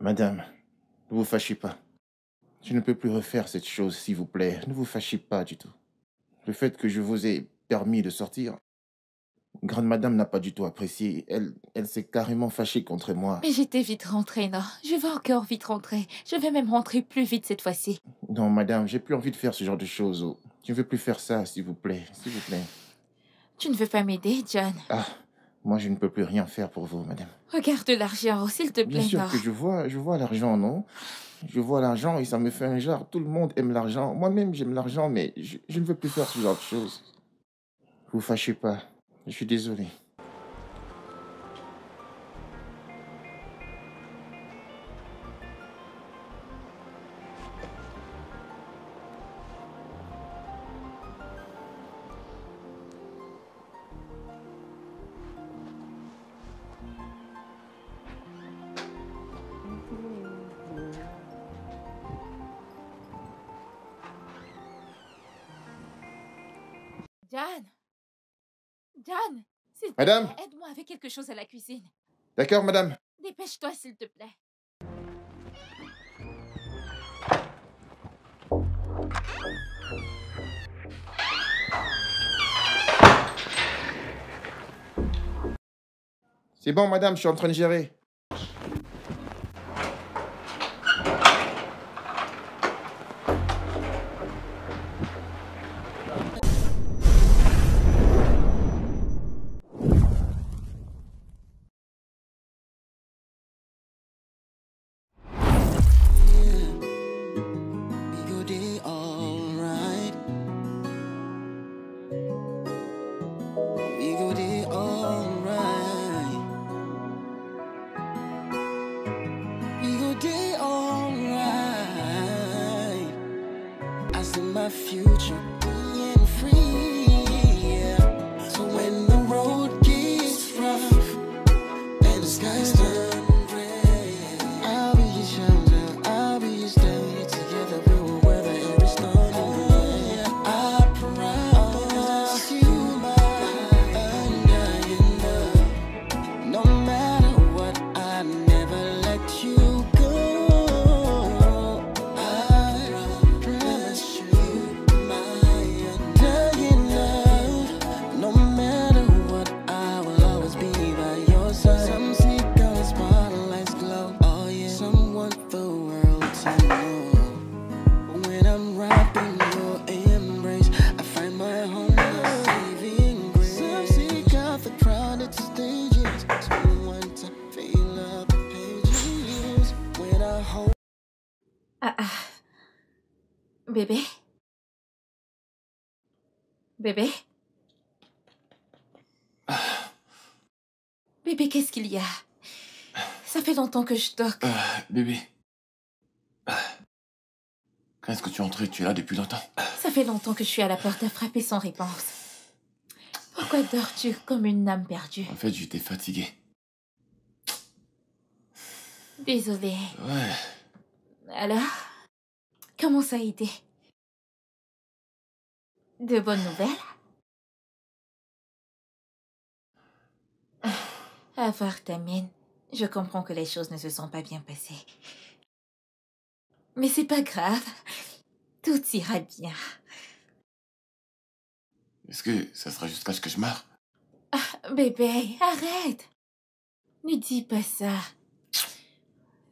Madame, ne vous fâchez pas. Je ne peux plus refaire cette chose, s'il vous plaît. Ne vous fâchez pas du tout. Le fait que je vous ai permis de sortir, grande madame n'a pas du tout apprécié. Elle s'est carrément fâchée contre moi. Mais j'étais vite rentrée, non? Je vais encore vite rentrer. Je vais même rentrer plus vite cette fois-ci. Non, madame, j'ai plus envie de faire ce genre de choses. Oh. Je ne veux plus faire ça, s'il vous plaît. S'il vous plaît. Tu ne veux pas m'aider, John? Ah, moi, je ne peux plus rien faire pour vous, madame. Regarde l'argent, s'il te Bien plaît, sûr non. que je vois l'argent, non? Je vois l'argent et ça me fait un genre. Tout le monde aime l'argent. Moi-même, j'aime l'argent, mais je ne veux plus faire ce genre de choses. Vous fâchez pas. Je suis désolé. John! John! S'il te Madame? plaît, aide-moi avec quelque chose à la cuisine. D'accord, madame? Dépêche-toi, s'il te plaît. C'est bon, madame, je suis en train de gérer. We go day alright. We go day alright. We go day alright. I see my future being free. Yeah. So when the road gets rough and the skies turn gray, I'll be your shelter, I'll be your stay. Together we will weather every storm. I promise you my undying love. No matter what, I never let you go. I promise you my undying love. No matter what, I will always be by your side. Some sneak out the spotlights glow. Oh yeah, some want the world to know. When I'm wrapping your embrace, I find my home, my saving grace. Some seek out the crowded stages, some want to fill up the pages. When I hold Bébé? Bébé? Bébé, qu'est-ce qu'il y a? Ça fait longtemps que je toque. Bébé. Quand est-ce que tu es entré? Tu es là depuis longtemps. Ça fait longtemps que je suis à la porte à frapper sans réponse. Pourquoi dors-tu comme une âme perdue? En fait, j'étais fatigué. Désolée. Ouais. Alors? Comment ça a été? De bonnes nouvelles? À voir ta mine, je comprends que les choses ne se sont pas bien passées. Mais c'est pas grave. Tout ira bien. Est-ce que ça sera jusqu'à ce que je meure? Bébé, arrête. Ne dis pas ça.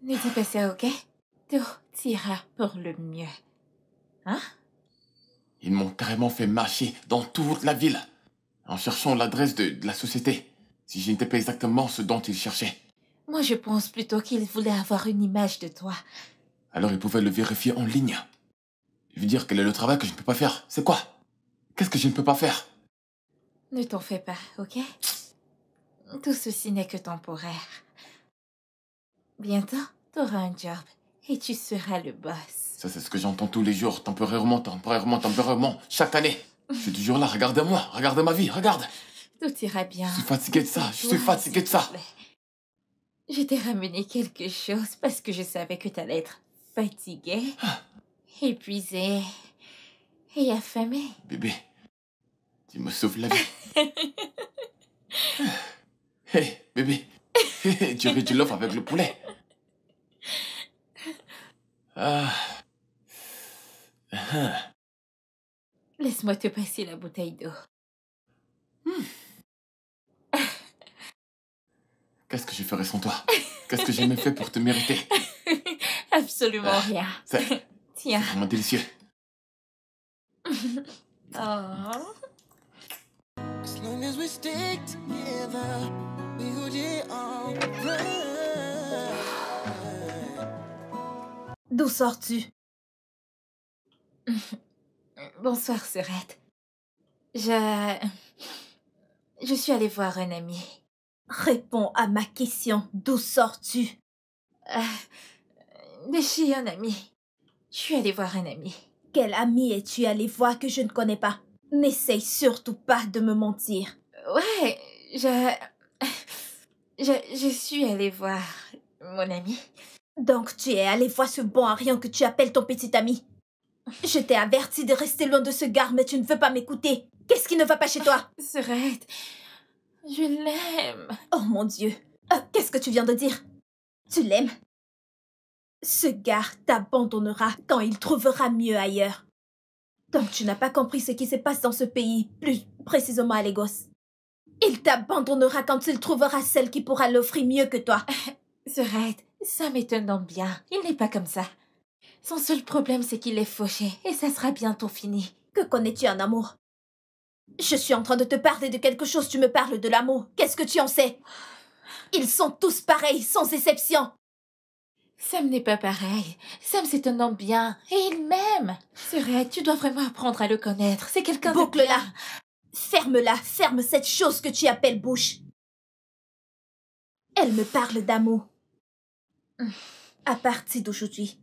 Ne dis pas ça, ok? Tout ira pour le mieux. Hein? Ils m'ont carrément fait marcher dans toute la ville en cherchant l'adresse de la société. Si je n'étais pas exactement ce dont ils cherchaient. Moi, je pense plutôt qu'il voulait avoir une image de toi. Alors ils pouvaient le vérifier en ligne. Je veux dire, quel est le travail que je ne peux pas faire? C'est quoi? Qu'est-ce que je ne peux pas faire? Ne t'en fais pas, ok? Tout ceci n'est que temporaire. Bientôt, t'auras un job et tu seras le boss. Ça, c'est ce que j'entends tous les jours, temporairement, temporairement, temporairement, chaque année. Je suis toujours là, regardez-moi, regardez ma vie, regarde. Tout ira bien. Je suis fatigué de ça, je suis fatigué de ça. Je t'ai ramené quelque chose parce que je savais que t'allais être fatigué, épuisé et affamé. Bébé, tu me sauves la vie. Hé, bébé, tu veux que tu l'offres avec le poulet? Ah. Ah. Laisse-moi te passer la bouteille d'eau. Qu'est-ce que je ferais sans toi? Qu'est-ce que j'ai jamais fait pour te mériter? Absolument rien. C'est Tiens. vraiment délicieux. Oh. As long as we stick together, we will get alright. D'où sors-tu? Bonsoir, Serette. Je suis allée voir un ami. Réponds à ma question. D'où sors-tu? De chez un ami. Je suis allée voir un ami. Quel ami es-tu allé voir que je ne connais pas? N'essaye surtout pas de me mentir. Ouais, je suis allée voir mon ami. Donc tu es allé voir ce bon à rien que tu appelles ton petit ami. Je t'ai averti de rester loin de ce gars, mais tu ne veux pas m'écouter. Qu'est-ce qui ne va pas chez toi? Serette, je l'aime. Oh mon Dieu. Qu'est-ce que tu viens de dire? Tu l'aimes? Ce gars t'abandonnera quand il trouvera mieux ailleurs. Donc tu n'as pas compris ce qui se passe dans ce pays, plus précisément à Lagos. Il t'abandonnera quand il trouvera celle qui pourra l'offrir mieux que toi. Serette, ça m'étonne bien. Il n'est pas comme ça. Son seul problème, c'est qu'il est fauché, et ça sera bientôt fini. Que connais-tu en amour? Je suis en train de te parler de quelque chose, tu me parles de l'amour. Qu'est-ce que tu en sais? Ils sont tous pareils, sans exception. Sam n'est pas pareil. Sam, c'est un homme bien, et il m'aime. Serette, tu dois vraiment apprendre à le connaître. C'est quelqu'un de Boucle-la. bien. Ferme-la, ferme cette chose que tu appelles bouche. Elle me parle d'amour. À partir d'aujourd'hui,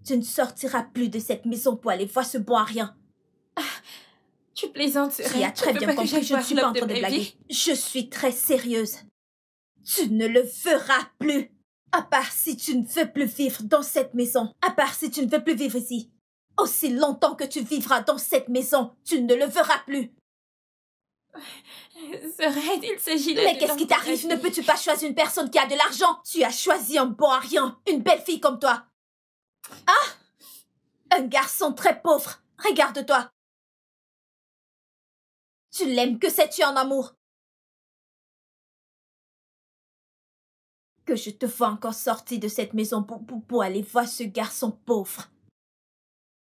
tu ne sortiras plus de cette maison pour aller voir ce bon à rien. Tu plaisantes, Tu Serette. as très Tu veux bien pas que compris, j'aille je ne voir suis pas en l'homme train de de ma blaguer. vie? Je suis très sérieuse. Tu ne le feras plus. À part si tu ne veux plus vivre dans cette maison. À part si tu ne veux plus vivre ici. Aussi longtemps que tu vivras dans cette maison, tu ne le verras plus. Serette, il s'agit là Mais de qu'est-ce l'homme qui de ma t'arrive? vie. Ne peux-tu pas choisir une personne qui a de l'argent? Tu as choisi un bon à rien, une belle fille comme toi. Ah! Un garçon très pauvre. Regarde-toi. Tu l'aimes, que sais-tu en amour? Que je te vois encore sortir de cette maison pour aller voir ce garçon pauvre.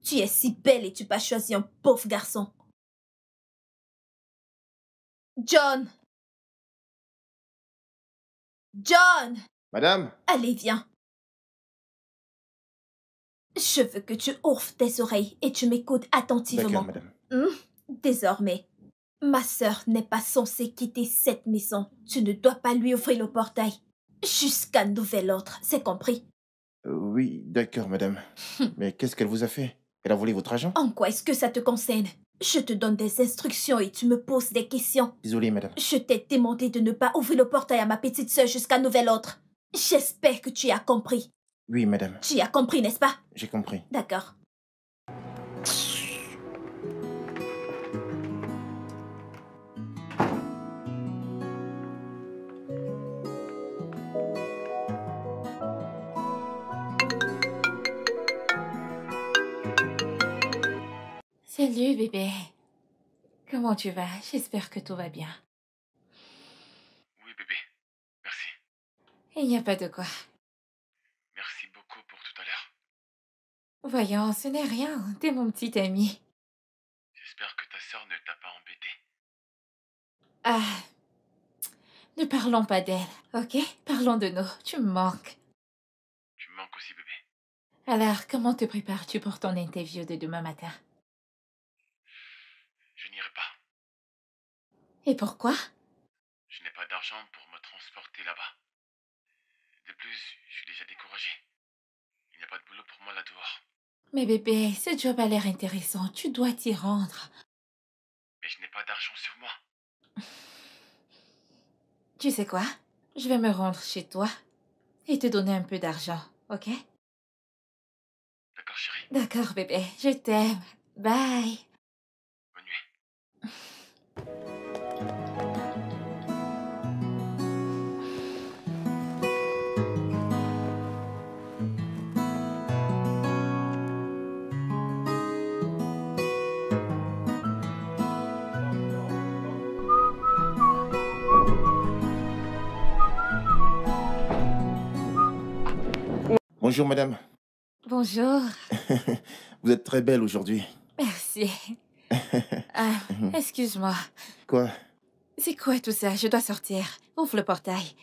Tu es si belle et tu pas choisi un pauvre garçon. John! John! Madame? Allez, viens. Je veux que tu ouvres tes oreilles et tu m'écoutes attentivement. D'accord, madame. Désormais, ma sœur n'est pas censée quitter cette maison. Tu ne dois pas lui ouvrir le portail. Jusqu'à nouvel ordre, c'est compris? Oui, d'accord, madame. Mais qu'est-ce qu'elle vous a fait? Elle a volé votre argent? En quoi est-ce que ça te concerne? Je te donne des instructions et tu me poses des questions. Désolé, madame. Je t'ai demandé de ne pas ouvrir le portail à ma petite sœur jusqu'à nouvel ordre. J'espère que tu as compris. Oui, madame. Tu as compris, n'est-ce pas? J'ai compris. D'accord. Salut, bébé. Comment tu vas? J'espère que tout va bien. Oui, bébé. Merci. Il n'y a pas de quoi. Merci beaucoup pour tout à l'heure. Voyons, ce n'est rien. T'es mon petit ami. J'espère que ta sœur ne t'a pas embêté. Ah, ne parlons pas d'elle, ok? Parlons de nous. Tu me manques. Tu me manques aussi, bébé. Alors, comment te prépares-tu pour ton interview de demain matin? Je n'irai pas. Et pourquoi? Je n'ai pas d'argent pour me transporter là-bas. De plus, je suis déjà découragé. Il n'y a pas de boulot pour moi là-dehors. Mais bébé, ce job a l'air intéressant. Tu dois t'y rendre. Mais je n'ai pas d'argent sur moi. Tu sais quoi? Je vais me rendre chez toi et te donner un peu d'argent, ok? D'accord, chérie. D'accord, bébé. Je t'aime. Bye. Bonne nuit. Bonjour, madame. Bonjour. Vous êtes très belle aujourd'hui. Merci. Ah, excuse-moi. Quoi? C'est quoi tout ça? Je dois sortir. Ouvre le portail.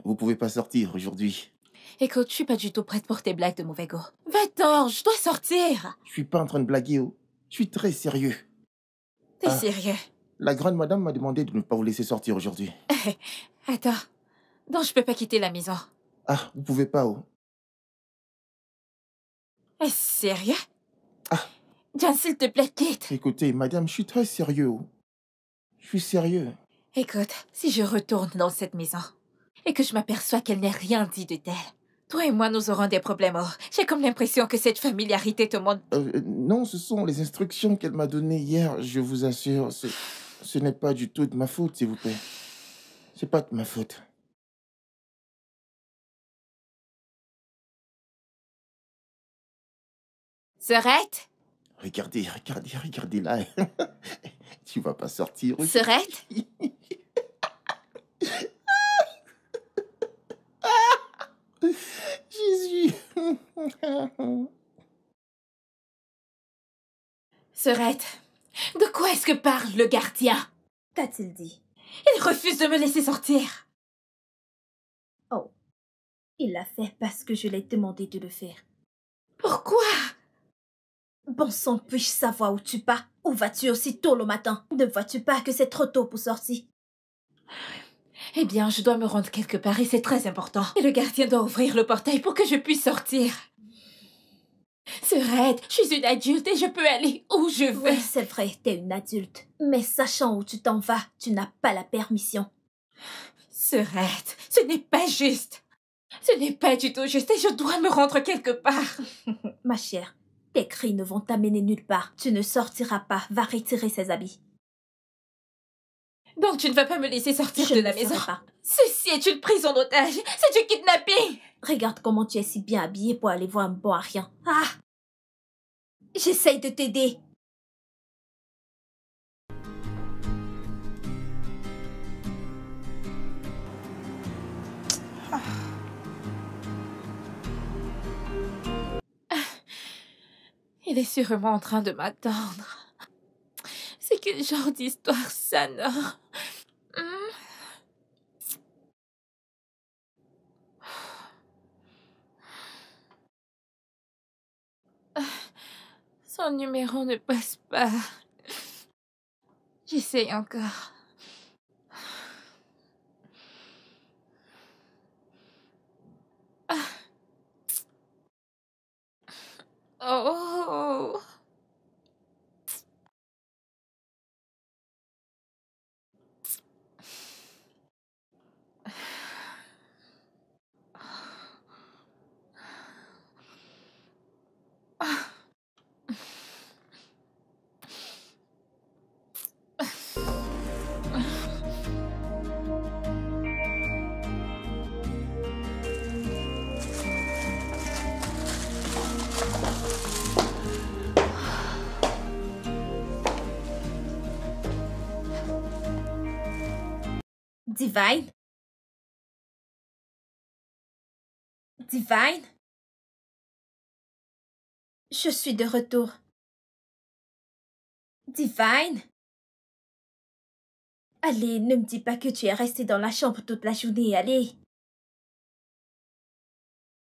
Vous pouvez pas sortir aujourd'hui. Écoute, je suis pas du tout prête pour tes blagues de mauvais goût. Va-t'en, je dois sortir. Je suis pas en train de blaguer, oh. Je suis très sérieux. T'es Ah. sérieux? La grande madame m'a demandé de ne pas vous laisser sortir aujourd'hui. Attends. Non, je peux pas quitter la maison. Ah, vous pouvez pas, oh. Est-ce sérieux? Ah. John, s'il te plaît, quitte. Écoutez, madame, je suis très sérieux, oh. Je suis sérieux. Écoute, si je retourne dans cette maison et que je m'aperçois qu'elle n'a rien dit de tel, toi et moi, nous aurons des problèmes. Oh, j'ai comme l'impression que cette familiarité te montre... Non, ce sont les instructions qu'elle m'a données hier, je vous assure. Ce n'est pas du tout de ma faute, s'il vous plaît. C'est pas de ma faute. Serette? Regardez là. Tu vas pas sortir. Serette? Jésus. Serette, de quoi est-ce que parle le gardien? Qu'a-t-il dit? Il refuse de me laisser sortir. Oh, il l'a fait parce que je l'ai demandé de le faire. Pourquoi? Bon sang, puis-je savoir où tu pars? Où vas-tu aussi tôt le matin? Ne vois-tu pas que c'est trop tôt pour sortir? Eh bien, je dois me rendre quelque part et c'est très important. Et le gardien doit ouvrir le portail pour que je puisse sortir. Serette, je suis une adulte et je peux aller où je veux. Oui, c'est vrai, t'es une adulte. Mais sachant où tu t'en vas, tu n'as pas la permission. Serette, ce n'est pas juste. Ce n'est pas du tout juste et je dois me rendre quelque part. Ma chère, tes cris ne vont t'amener nulle part. Tu ne sortiras pas. Va retirer ses habits. Donc tu ne vas pas me laisser sortir Je de ne la le ferai maison. pas. Ceci est une prise en otage. C'est du kidnapping. Regarde comment tu es si bien habillée pour aller voir un bon à rien. Ah! J'essaye de t'aider. Il est sûrement en train de m'attendre. C'est quel genre d'histoire ça, non? Son numéro ne passe pas. J'essaye encore. Oh. Divine? Divine? Je suis de retour. Divine? Allez, ne me dis pas que tu es restée dans la chambre toute la journée, allez.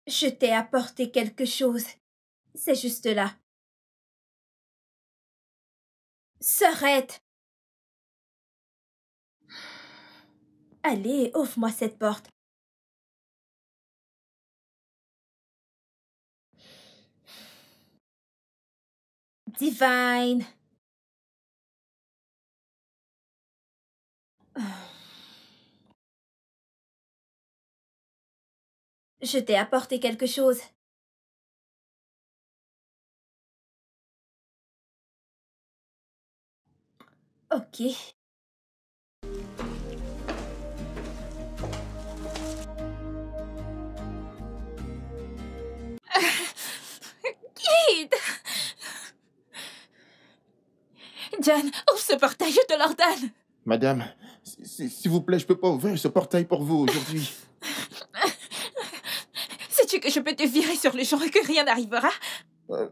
Je t'ai apporté quelque chose. C'est juste là. Sœurette! Allez, ouvre-moi cette porte. Divine! Je t'ai apporté quelque chose. Ok. Kid! John, ouvre ce portail, je te l'ordonne. Madame, s'il vous plaît, je peux pas ouvrir ce portail pour vous aujourd'hui. C'est Crois-tu que je peux te virer sur le jour et que rien n'arrivera?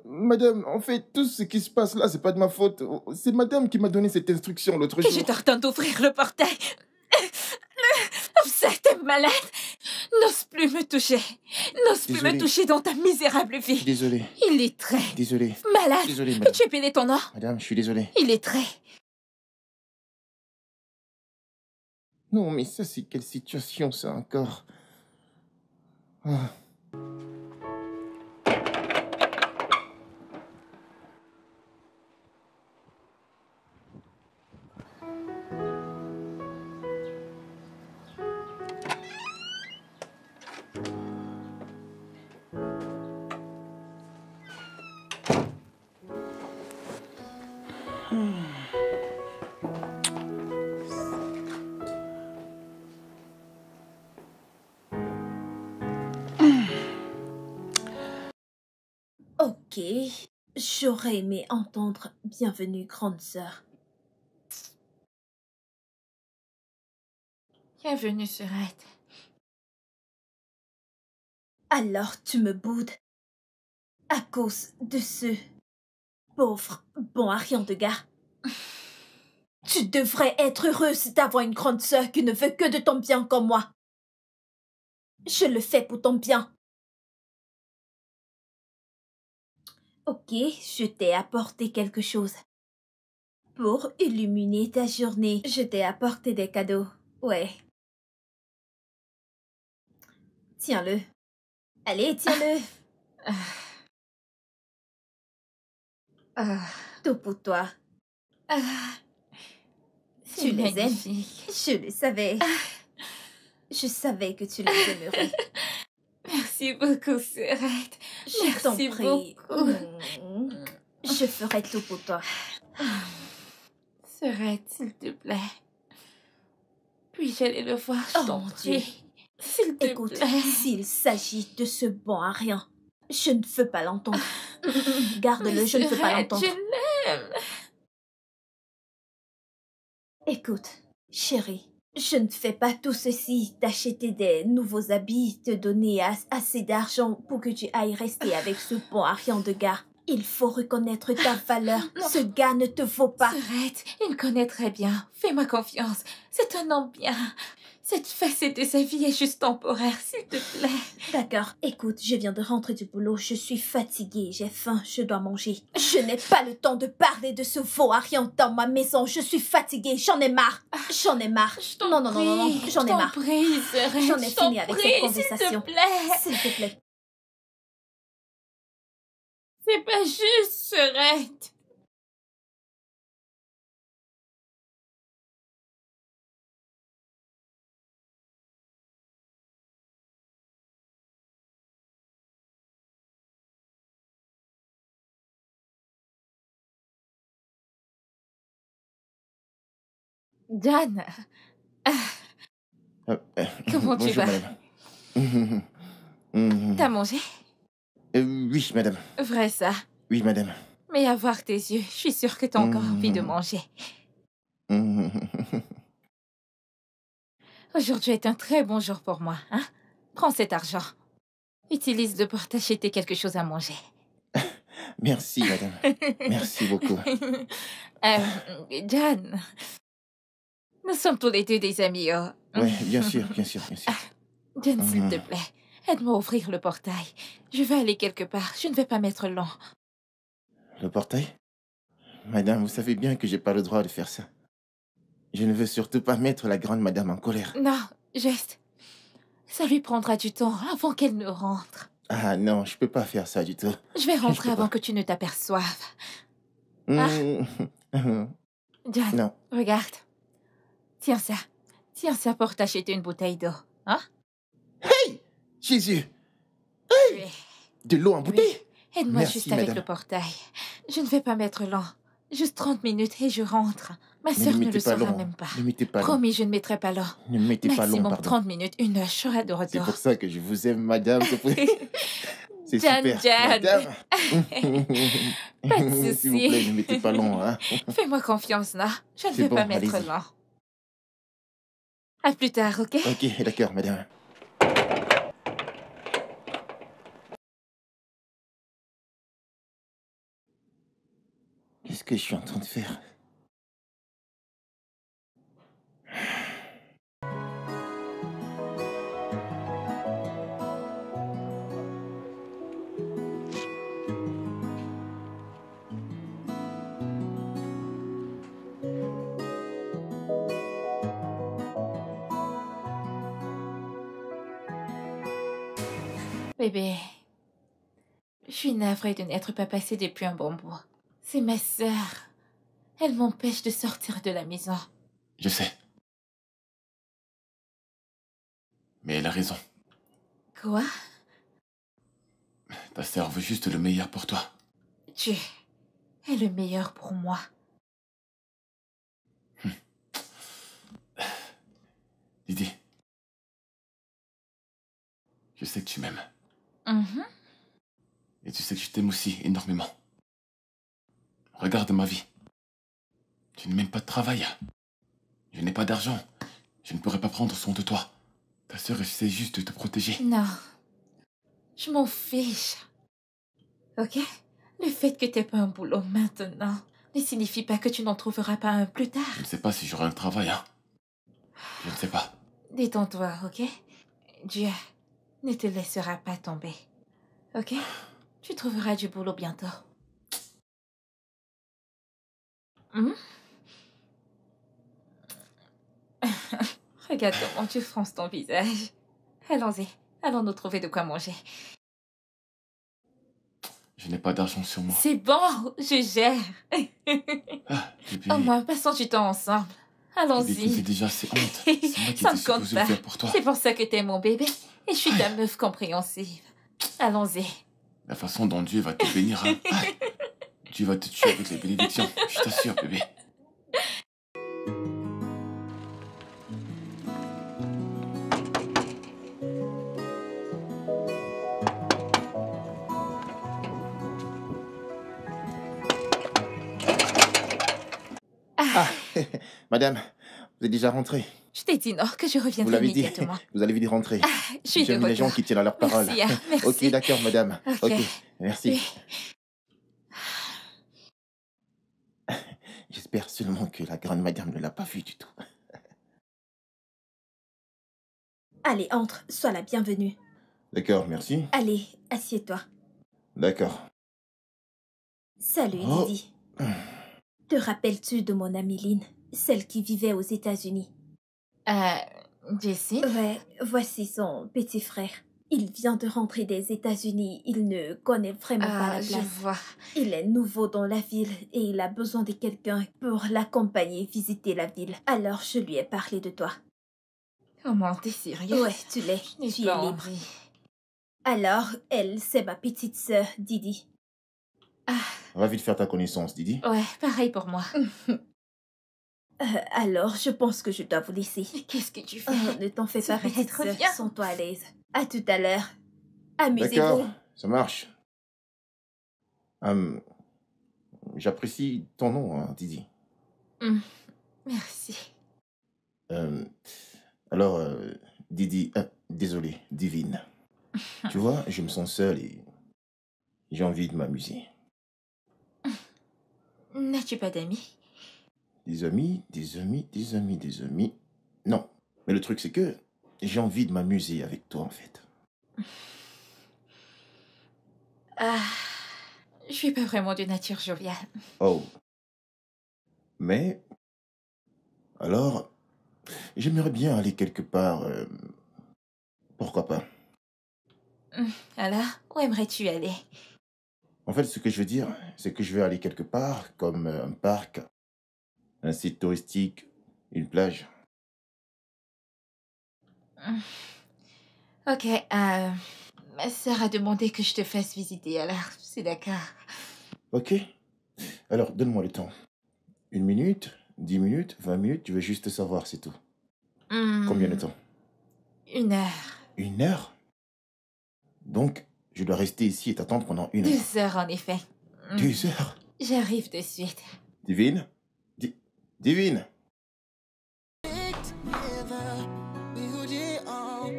Madame, en fait, tout ce qui se passe là, c'est pas de ma faute. C'est madame qui m'a donné cette instruction l'autre Que jour. je t'ordonne d'ouvrir le portail. Vous êtes malade. N'ose plus me toucher. N'ose plus Désolé. me toucher dans ta misérable vie. Désolé, Il est très désolé. malade. Désolé, madame. Peux-tu épiler ton or? Madame, je suis désolé. Il est très... Non, mais ça, c'est quelle situation, ça, encore? Ah. Ok, j'aurais aimé entendre Bienvenue, grande sœur. Bienvenue, Surette. Alors tu me boudes à cause de ce pauvre bon Arion de gars. Tu devrais être heureuse d'avoir une grande sœur qui ne veut que de ton bien comme moi. Je le fais pour ton bien. Ok, je t'ai apporté quelque chose. Pour illuminer ta journée, je t'ai apporté des cadeaux. Ouais. Tiens-le. Allez, tiens-le. Tout pour toi. C'est Tu les aimes? magnifique. Je le savais. Je savais que tu les aimerais. Merci beaucoup, Surette. Je t'en Merci prie. beaucoup. Je ferai tout pour toi. Surette, s'il te plaît. Puis-je aller le voir, je Oh, t'en mon prie. Dieu. S'il te Écoute, plaît. s'il s'agit de ce bon à rien, je ne veux pas l'entendre. Garde-le, je ne veux pas Surette, l'entendre. je l'aime. Écoute, chérie, je ne fais pas tout ceci, t'acheter des nouveaux habits, te donner assez d'argent pour que tu ailles rester avec ce bon Arian de gars. Il faut reconnaître ta valeur. Non. Ce gars ne te vaut pas. Surette, il me connaît très bien. Fais-moi confiance. C'est un homme bien. Cette facette de sa vie est juste temporaire, s'il te plaît. D'accord, écoute, je viens de rentrer du boulot, je suis fatiguée, j'ai faim, je dois manger. Je n'ai pas le temps de parler de ce faux Arian dans ma maison, je suis fatiguée, j'en ai marre. J'en ai marre. Je t'en Non, non, non, non, non, prie, j'en ai marre. Je t'en prie, Surette. J'en ai je t'en fini avec prie, cette conversation. S'il te plaît. S'il te plaît. C'est pas juste, Surette. Diane, Comment tu bonjour, vas? madame. t'as mangé? Oui, madame. Vrai ça. Oui, madame. Mais à voir tes yeux, je suis sûre que t'as encore envie de manger. Aujourd'hui est un très bon jour pour moi, hein? Prends cet argent. Utilise-le pour t'acheter quelque chose à manger. Merci, madame. Merci beaucoup. Diane, nous sommes tous les deux des amis, oh. Oui, bien sûr, bien sûr, bien sûr. Diane, s'il te plaît, aide-moi à ouvrir le portail. Je vais aller quelque part, je ne vais pas m'être long. Le portail? Madame, vous savez bien que j'ai pas le droit de faire ça. Je ne veux surtout pas mettre la grande madame en colère. Non, juste. Ça lui prendra du temps avant qu'elle ne rentre. Ah non, je peux pas faire ça du tout. Je vais rentrer peux avant pas. que tu ne t'aperçoives. Mm. Diane, Non. regarde. Tiens ça. Tiens ça pour t'acheter une bouteille d'eau. Hein? Jésus, Oui. de l'eau en bouteille? Aide-moi Merci, juste avec madame. le portail. Je ne vais pas mettre lent. Juste 30 minutes et je rentre. Ma Mais sœur ne le mettez pas saura long. même pas. Ne mettez pas long. Promis, je ne mettrai pas lent. Ne me mettez pas long, Maximum pardon. 30 minutes, 1 heure, je serai de C'est retour. pour ça que je vous aime, madame. C'est Jeanne, super. Jeanne. Madame. Pas de S'il vous souci. plaît, ne mettez pas long. Hein. Fais-moi confiance, là. Je ne C'est vais bon, pas mettre allez-y. lent. À plus tard, ok? Ok, d'accord, madame. Qu'est-ce que je suis en train de faire? Bébé, je suis navrée de n'être pas passée depuis un bon bout. C'est ma sœur. Elle m'empêche de sortir de la maison. Je sais. Mais elle a raison. Quoi? Ta sœur veut juste le meilleur pour toi. Tu es le meilleur pour moi. Didi, je sais que tu m'aimes. Mhm. Et tu sais que je t'aime aussi énormément. Regarde ma vie. Tu n'as même pas de travail. Je n'ai pas d'argent. Je ne pourrais pas prendre soin de toi. Ta sœur essaie juste de te protéger. Non. Je m'en fiche. Ok? Le fait que t'aies pas un boulot maintenant ne signifie pas que tu n'en trouveras pas un plus tard. Je ne sais pas si j'aurai un travail, hein. Je ne sais pas. Détends-toi, ok? Dieu ne te laissera pas tomber. Ok? Tu trouveras du boulot bientôt. Hmm? Regarde comment tu fronces ton visage. Allons-y, allons nous trouver de quoi manger. Je n'ai pas d'argent sur moi. C'est bon, je gère. Ah, et puis, Au moins, passons du temps ensemble. tu me Allons-y. fais déjà assez honte. C'est moi qui Ça étais ne compte supposé le pas. faire pour toi. C'est pour ça que t'es mon bébé. Et je suis ta meuf compréhensive. Allons-y. La façon dont Dieu va te bénir, hein. Ah, Dieu va te tuer avec les bénédictions. Je t'assure, bébé. Ah, madame, vous êtes déjà rentrée. Je t'ai dit non, que je Vous reviendrai l'avez dit. immédiatement. Vous avez dit rentrer. Je suis de J'aime les gens retour. qui tiennent à leur parole. Merci, hein, merci. Ok, d'accord, madame. Ok. Ok, merci. Oui. J'espère seulement que la grande madame ne l'a pas vu du tout. Allez, entre, sois la bienvenue. D'accord, merci. Allez, assieds-toi. D'accord. Salut, Oh. Didi. Te rappelles-tu de mon amie Lynn, celle qui vivait aux États-Unis? Jessie? Ouais, voici son petit frère. Il vient de rentrer des États-Unis. Il ne connaît vraiment pas la Je place. vois. Il est nouveau dans la ville et il a besoin de quelqu'un pour l'accompagner visiter la ville. Alors je lui ai parlé de toi. Comment, t'es sérieux? Ouais, tu l'es. Je n'ai Tu es pas libre. envie. Alors, elle, c'est ma petite sœur, Didi. Ravi de faire ta connaissance, Didi. Ouais, pareil pour moi. Alors, je pense que je dois vous laisser. Mais qu'est-ce que tu fais? Ne t'en fais pas, S'il te plaît, petite sœur. reviens. Sens-toi à l'aise. À tout à l'heure. Amusez-vous. D'accord, ça marche. J'apprécie ton nom, hein, Didi. Merci. Alors, Didi, désolé, Divine. Tu vois, je me sens seul et j'ai envie de m'amuser. N'as-tu pas d'amis? Des amis, des amis, des amis, des amis. Non, mais le truc c'est que j'ai envie de m'amuser avec toi en fait. Je suis pas vraiment de nature joviale. Oh. Mais, alors, j'aimerais bien aller quelque part. Pourquoi pas? Alors, où aimerais-tu aller? En fait, ce que je veux dire, c'est que je veux aller quelque part, comme un parc, un site touristique, une plage. Ok, ma sœur a demandé que je te fasse visiter, alors c'est d'accord. Ok. Alors, donne-moi le temps. 1 minute, 10 minutes, 20 minutes, tu veux juste savoir, c'est tout. Combien de temps? 1 heure. 1 heure? Donc, je dois rester ici et t'attendre pendant 1 heure. 2 heures, en effet. 2 heures? J'arrive de suite. Divine? Divine? Together, we would be alright.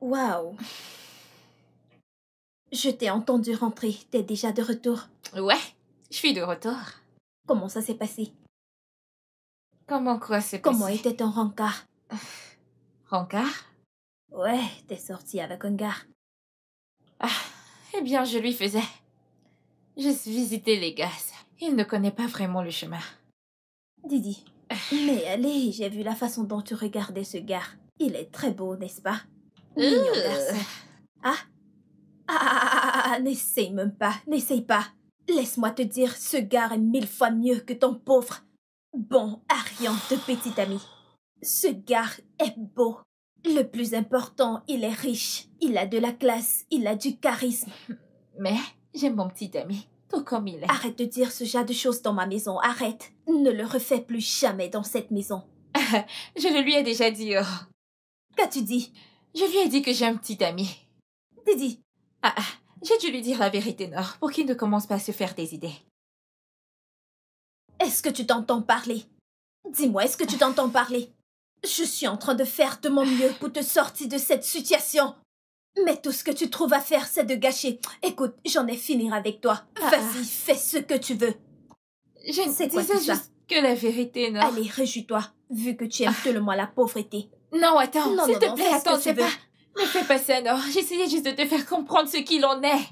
Waouh. Je t'ai entendu rentrer. T'es déjà de retour. Ouais, je suis de retour. Comment ça s'est passé? Comment quoi s'est Comment passé? était ton rencard? Rencard? Ouais, t'es sorti avec un gars. Ah, eh bien, je lui faisais. Juste visiter les gaz. Il ne connaît pas vraiment le chemin. Didi. Mais allez, j'ai vu la façon dont tu regardais ce gars. Il est très beau, n'est-ce pas? Mignon garçon. N'essaye même pas, n'essaye pas. Laisse-moi te dire, ce gars est 1000 fois mieux que ton pauvre. Bon, Arian de petit ami. Ce gars est beau. Le plus important, il est riche. Il a de la classe, il a du charisme. Mais j'aime mon petit ami, tout comme il est. Arrête de dire ce genre de choses dans ma maison, arrête. Ne le refais plus jamais dans cette maison. Je le lui ai déjà dit. Oh. Qu'as-tu dit? Je lui ai dit que j'ai un petit ami. Didi. J'ai dû lui dire la vérité, Nord, pour qu'il ne commence pas à se faire des idées. Est-ce que tu t'entends parler? Dis-moi, est-ce que tu t'entends parler? Je suis en train de faire de mon mieux pour te sortir de cette situation. Mais tout ce que tu trouves à faire, c'est de gâcher. Écoute, j'en ai fini avec toi. Vas-y, fais ce que tu veux. Je C'est quoi disais tout ça? juste que la vérité, Nord. Allez, réjouis-toi, vu que tu aimes tellement la pauvreté. Non, attends, Non, s'il non, te non, plaît, fais ce que attends, tu c'est veux. pas... Ne fais pas ça, Nord. J'essayais juste de te faire comprendre ce qu'il en est.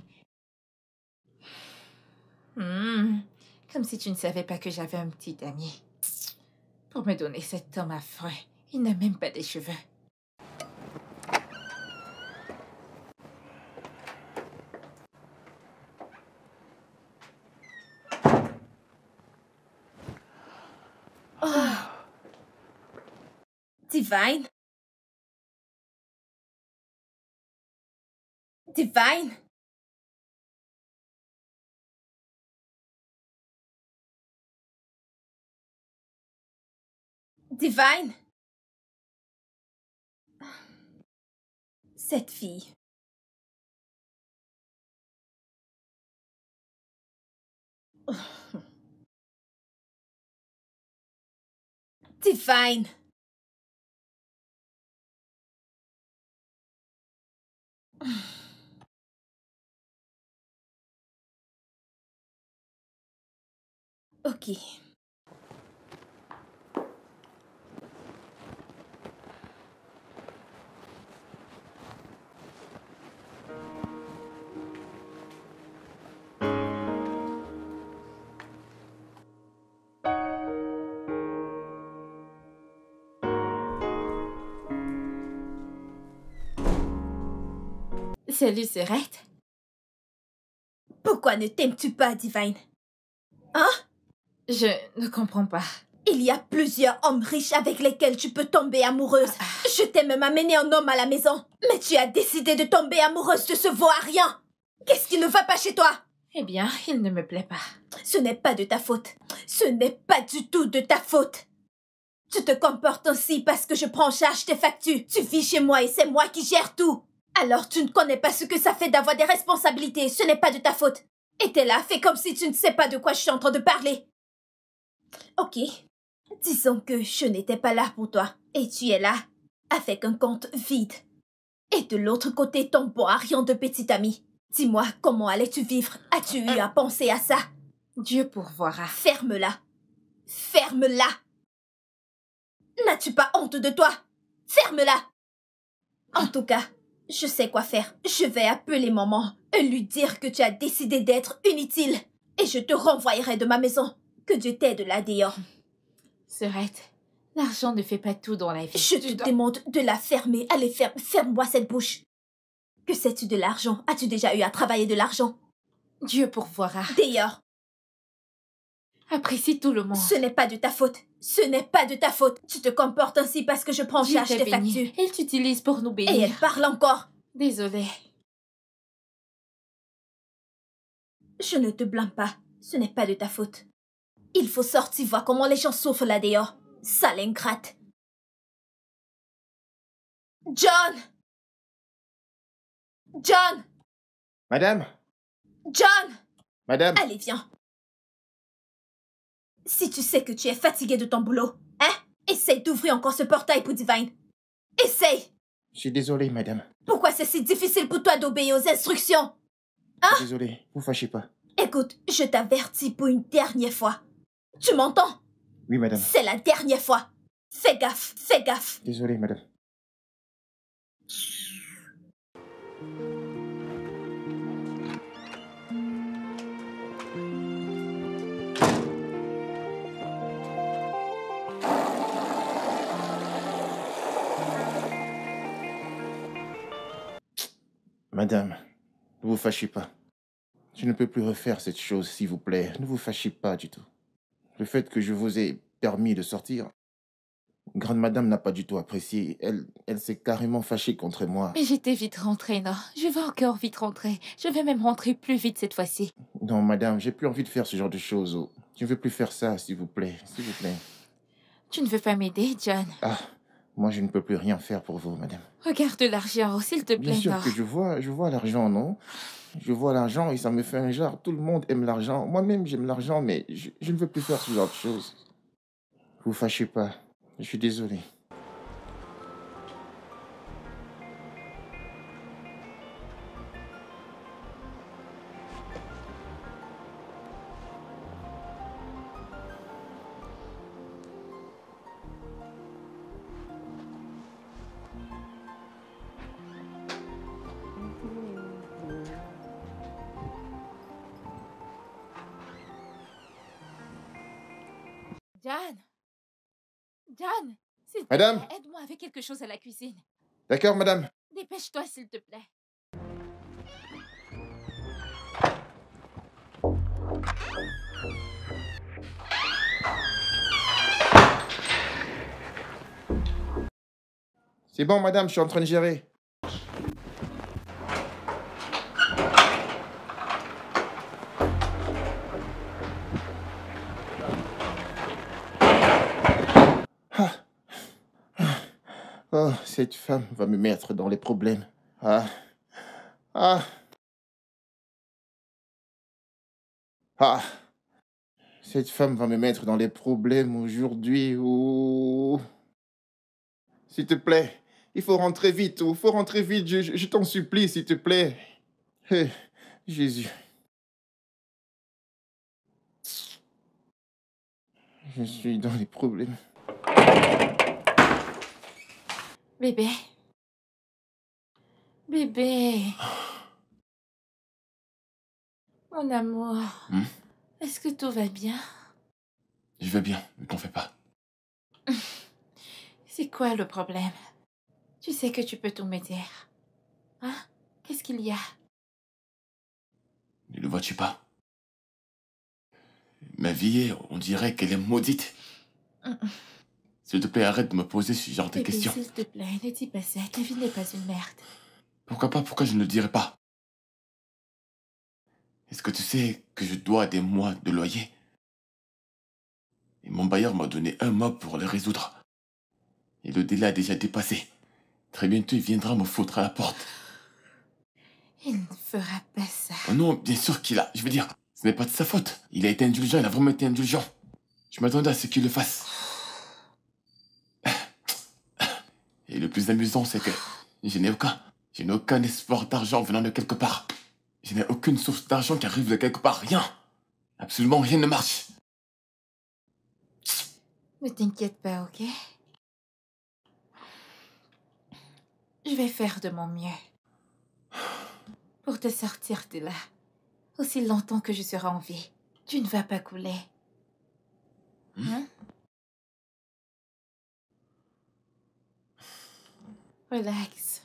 Comme si tu ne savais pas que j'avais un petit ami. Pour me donner cet homme affreux, il n'a même pas des cheveux. Divine? Divine? Divine? Cette fille. Divine. Ok. Salut, Serette. Pourquoi ne t'aimes-tu pas, Divine? Hein? Je ne comprends pas. Il y a plusieurs hommes riches avec lesquels tu peux tomber amoureuse. Je t'ai même amené un homme à la maison. Mais tu as décidé de tomber amoureuse de ce vaurien. Qu'est-ce qui ne va pas chez toi? Eh bien, il ne me plaît pas. Ce n'est pas de ta faute. Ce n'est pas du tout de ta faute. Tu te comportes ainsi parce que je prends en charge tes factures. Tu vis chez moi et c'est moi qui gère tout. Alors tu ne connais pas ce que ça fait d'avoir des responsabilités. Ce n'est pas de ta faute. Et t'es là, fais comme si tu ne sais pas de quoi je suis en train de parler. Ok. Disons que je n'étais pas là pour toi. Et tu es là, avec un compte vide. Et de l'autre côté, ton bon Arian de petit ami. Dis-moi, comment allais-tu vivre? As-tu eu à penser à ça? Dieu pourvoira. Ferme-la. Ferme-la. N'as-tu pas honte de toi? Ferme-la. En tout cas, je sais quoi faire. Je vais appeler maman et lui dire que tu as décidé d'être inutile. Et je te renvoyerai de ma maison. Que Dieu t'aide là dehors. Serette, l'argent ne fait pas tout dans la vie. Je te demande de la fermer. Allez, ferme-moi cette bouche. Que sais-tu de l'argent? As-tu déjà eu à travailler de l'argent? Dieu pourvoira. Dehors. Apprécie tout le monde. Ce n'est pas de ta faute. Ce n'est pas de ta faute. Tu te comportes ainsi parce que je prends en Dieu charge t'a tes béni. factures. Il t'utilise pour nous Et bénir. elle parle encore. Désolée. Je ne te blâme pas. Ce n'est pas de ta faute. Il faut sortir voir comment les gens souffrent là dehors. Sale ingrate. John! John! Madame? John! Madame? Allez, viens. Si tu sais que tu es fatigué de ton boulot, hein? Essaye d'ouvrir encore ce portail pour Divine. Essaye! Je suis désolé, madame. Pourquoi c'est si difficile pour toi d'obéir aux instructions? Je suis désolé, vous fâchez pas. Écoute, je t'avertis pour une dernière fois. Tu m'entends? Oui, madame. C'est la dernière fois. Fais gaffe, fais gaffe. Désolé, madame. Madame, ne vous fâchez pas. Je ne peux plus refaire cette chose, s'il vous plaît. Ne vous fâchez pas du tout. Le fait que je vous ai permis de sortir, grande madame n'a pas du tout apprécié. Elle s'est carrément fâchée contre moi. Mais j'étais vite rentrée, non? Je vais encore vite rentrer. Je vais même rentrer plus vite cette fois-ci. Non, madame, j'ai plus envie de faire ce genre de choses. Oh. Je ne veux plus faire ça, s'il vous plaît. S'il vous plaît. Tu ne veux pas m'aider, John? Ah, moi, je ne peux plus rien faire pour vous, madame. Regarde l'argent, s'il te plaît, Bien sûr non. que je vois l'argent, non? Je vois l'argent et ça me fait un genre. Tout le monde aime l'argent. Moi-même, j'aime l'argent, mais je ne veux plus faire ce genre de choses. Vous fâchez pas. Je suis désolé. John! John! S'il te Madame? plaît, aide-moi avec quelque chose à la cuisine. D'accord, madame? Dépêche-toi, s'il te plaît. C'est bon, madame, je suis en train de gérer. Ah. Oh, cette femme va me mettre dans les problèmes. Ah. Ah. Ah. Cette femme va me mettre dans les problèmes aujourd'hui. Oh. S'il te plaît, il faut rentrer vite. Il faut rentrer vite. Je t'en supplie, s'il te plaît. Eh, Jésus. Je suis dans les problèmes. Bébé. Bébé. Mon amour. Est-ce que tout va bien? Je vais bien, ne t'en fais pas. C'est quoi le problème? Tu sais que tu peux tout me dire. Hein? Qu'est-ce qu'il y a? Ne le vois-tu pas? Ma vie, on dirait qu'elle est maudite. S'il te plaît, arrête de me poser ce genre de Bébé, questions. s'il te plaît, ne dis pas ça. Ta vie n'est pas une merde. Pourquoi pas? Pourquoi je ne le dirais pas? Est-ce que tu sais que je dois des mois de loyer? Et mon bailleur m'a donné un mois pour le résoudre. Et le délai a déjà dépassé. Très bientôt, il viendra me foutre à la porte. Il ne fera pas ça. Oh non, bien sûr qu'il a... Je veux dire, ce n'est pas de sa faute. Il a été indulgent, il a vraiment été indulgent. Je m'attendais à ce qu'il le fasse. Et le plus amusant, c'est que je n'ai aucun espoir d'argent venant de quelque part. Je n'ai aucune source d'argent qui arrive de quelque part. Rien. Absolument rien ne marche. Ne t'inquiète pas, ok? Je vais faire de mon mieux pour te sortir de là. Aussi longtemps que je serai en vie, tu ne vas pas couler. Hein? Relax.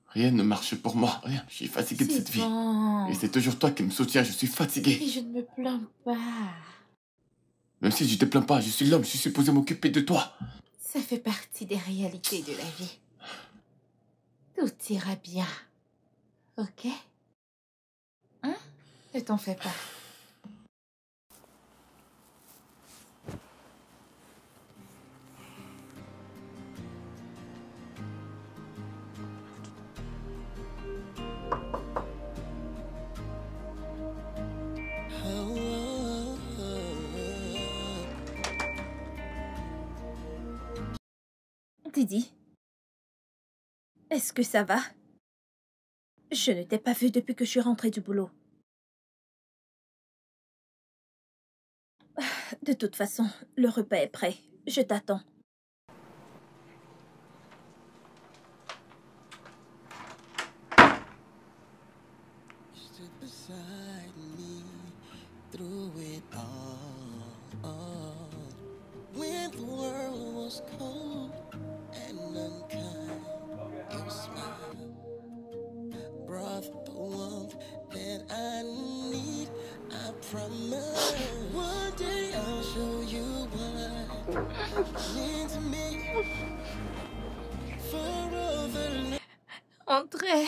Rien ne marche pour moi. Rien. Je suis fatigué de cette vie. Bon. Et c'est toujours toi qui me soutiens. Je suis fatigué. Et je ne me plains pas. Même si je te plains pas, je suis l'homme. Je suis supposé m'occuper de toi. Ça fait partie des réalités de la vie. Tout ira bien. Ok? Hein? Ne t'en fais pas. Didi, est-ce que ça va? Je ne t'ai pas vu depuis que je suis rentrée du boulot. De toute façon, le repas est prêt. Je t'attends. Stood beside me through it all. When the world was cold and unkind, your smile brought the warmth that I need. I promise one day I'll show you what it means to me. For all the André.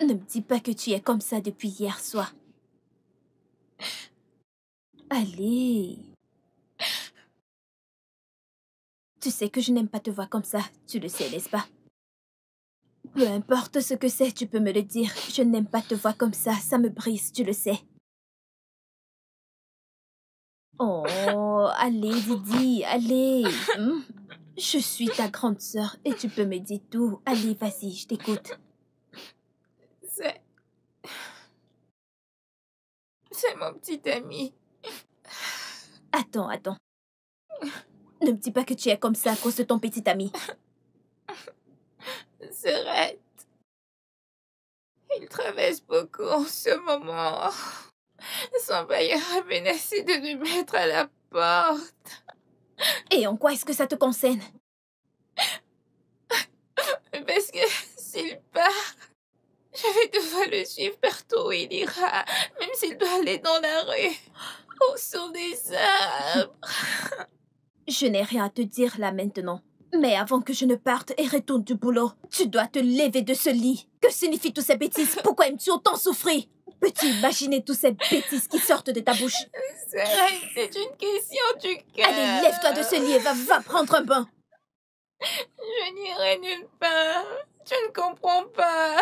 Ne me dis pas que tu es comme ça depuis hier soir. Allez. Tu sais que je n'aime pas te voir comme ça. Tu le sais, n'est-ce pas? Peu importe ce que c'est, tu peux me le dire. Je n'aime pas te voir comme ça me brise, tu le sais. Oh, allez, Didi, allez. Je suis ta grande sœur et tu peux me dire tout. Allez, vas-y, je t'écoute. C'est mon petit ami. Attends. Ne me dis pas que tu es comme ça à cause de ton petit ami. Serette. Il traverse beaucoup en ce moment. Son bailleur a menacé de nous mettre à la porte. Et en quoi est-ce que ça te concerne? Parce que s'il part, je vais devoir le suivre partout où il ira, même s'il doit aller dans la rue ou sur des arbres. Je n'ai rien à te dire là maintenant. Mais avant que je ne parte et retourne du boulot, tu dois te lever de ce lit. Que signifient toutes ces bêtises? Pourquoi aimes-tu autant souffrir? Peux-tu imaginer toutes ces bêtises qui sortent de ta bouche? C'est une question du cœur. Allez, lève-toi de ce lit et va prendre un bain. Je n'irai nulle part. Tu ne comprends pas.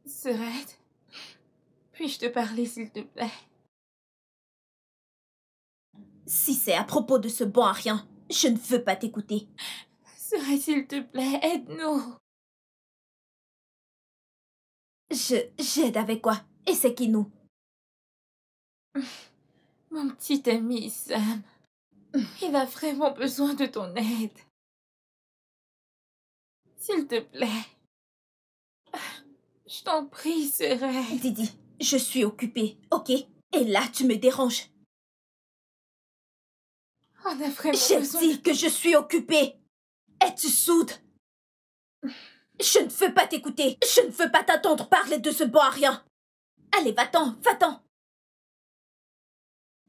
Serette, puis-je te parler, s'il te plaît? Si c'est à propos de ce bon à rien, je ne veux pas t'écouter. Serette, s'il te plaît, aide-nous. J'aide avec quoi? Et c'est qui nous? Mon petit ami Sam, il a vraiment besoin de ton aide. S'il te plaît. Je t'en prie, Serette. Didi, je suis occupée, ok? Et là, tu me déranges. On a vraiment J'ai besoin dit que je suis occupée. Es-tu sourde? Je ne veux pas t'écouter. Je ne veux pas t'entendre parler de ce bon à rien. Allez, va-t'en.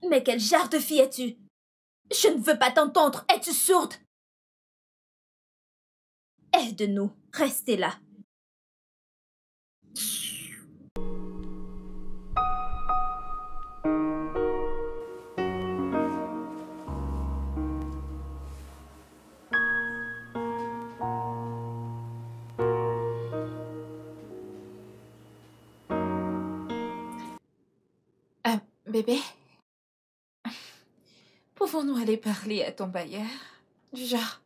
Mais quel genre de fille es-tu? Je ne veux pas t'entendre. Es-tu sourde? Aide-nous. Restez là. Bébé, pouvons-nous aller parler à ton bailleur? Du genre,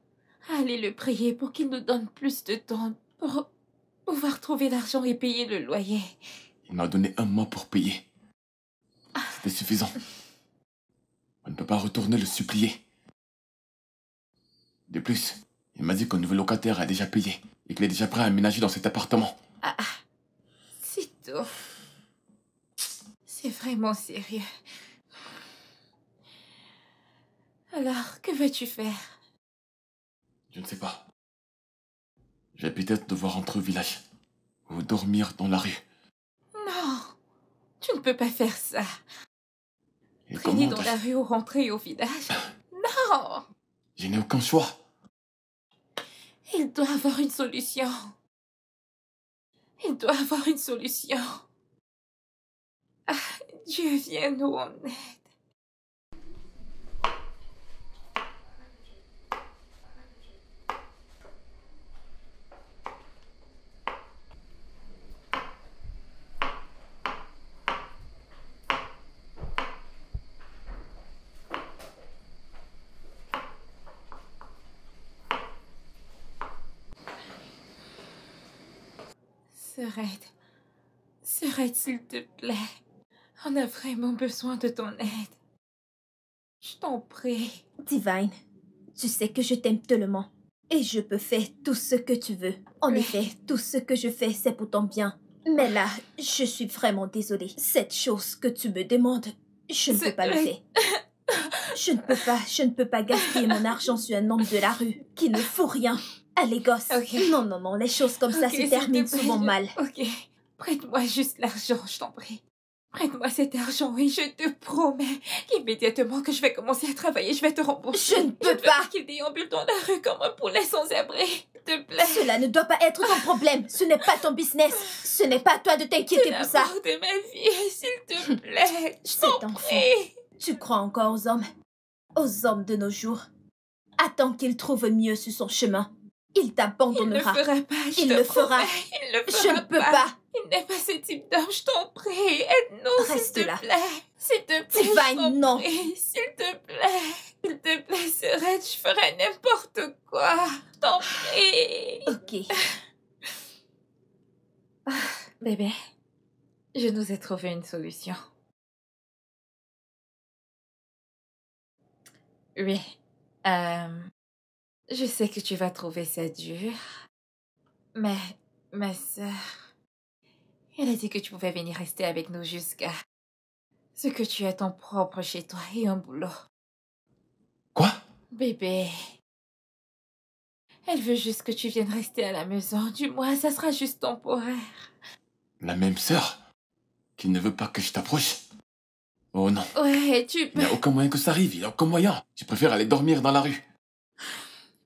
aller le prier pour qu'il nous donne plus de temps pour pouvoir trouver l'argent et payer le loyer. Il m'a donné 1 mois pour payer. C'était suffisant. On ne peut pas retourner le supplier. De plus, il m'a dit qu'un nouveau locataire a déjà payé et qu'il est déjà prêt à aménager dans cet appartement. C'est tout. C'est vraiment sérieux. Alors, que vas-tu faire? Je ne sais pas. Je vais peut-être devoir rentrer au village ou dormir dans la rue. Non, tu ne peux pas faire ça. Et Traîner comment dans la rue ou rentrer au village. Non! Je n'ai aucun choix. Il doit avoir une solution. Il doit avoir une solution. Ah, Dieu, viens-nous en aide. Sœurette, s'il te plaît. On a vraiment besoin de ton aide. Je t'en prie. Divine, tu sais que je t'aime tellement. Et je peux faire tout ce que tu veux. En Oui. effet, tout ce que je fais, c'est pour ton bien. Mais là, je suis vraiment désolée. Cette chose que tu me demandes, je ne peux pas le faire. Je ne peux pas gaspiller mon argent sur un homme de la rue qui ne fout rien. Allez, gosse. Ok. Non, les choses comme ça Ok, se s'il terminent te plaît, souvent mal. Ok. Prête-moi juste l'argent, je t'en prie. Prête-moi cet argent et je te promets immédiatement que je vais commencer à travailler, je vais te rembourser. Je ne peux Je ne veux pas. qu'il déambule dans la rue comme un poulet sans abri. S'il te plaît. Cela ne doit pas être ton problème. Ce n'est pas ton business. Ce n'est pas à toi de t'inquiéter pour ça. L'amour de ma vie, s'il te plaît. Je Cet t'en enfant. prie. Tu crois encore aux hommes? Aux hommes de nos jours. Attends qu'il trouve mieux sur son chemin. Il Il ne t'abandonnera. fera pas, je Il te le promets. fera. Il ne Je fera ne peux pas. Il n'est pas ce type d'homme, je t'en prie. Aide-nous, s'il Reste te là. plaît. S'il te plaît, Divine, je t'en non. prie. S'il te plaît. S'il te plaît, Sœurette, je ferai n'importe quoi. Je t'en prie. Ok. Bébé, je nous ai trouvé une solution. Oui. Je sais que tu vas trouver ça dur. Mais ma sœur, elle a dit que tu pouvais venir rester avec nous jusqu'à ce que tu aies ton propre chez toi et un boulot. Quoi? Bébé, elle veut juste que tu viennes rester à la maison. Du moins, ça sera juste temporaire. La même sœur qui ne veut pas que je t'approche? Oh non. Ouais, tu Il peux... n'y a aucun moyen que ça arrive, il n'y a aucun moyen. Je préfère aller dormir dans la rue.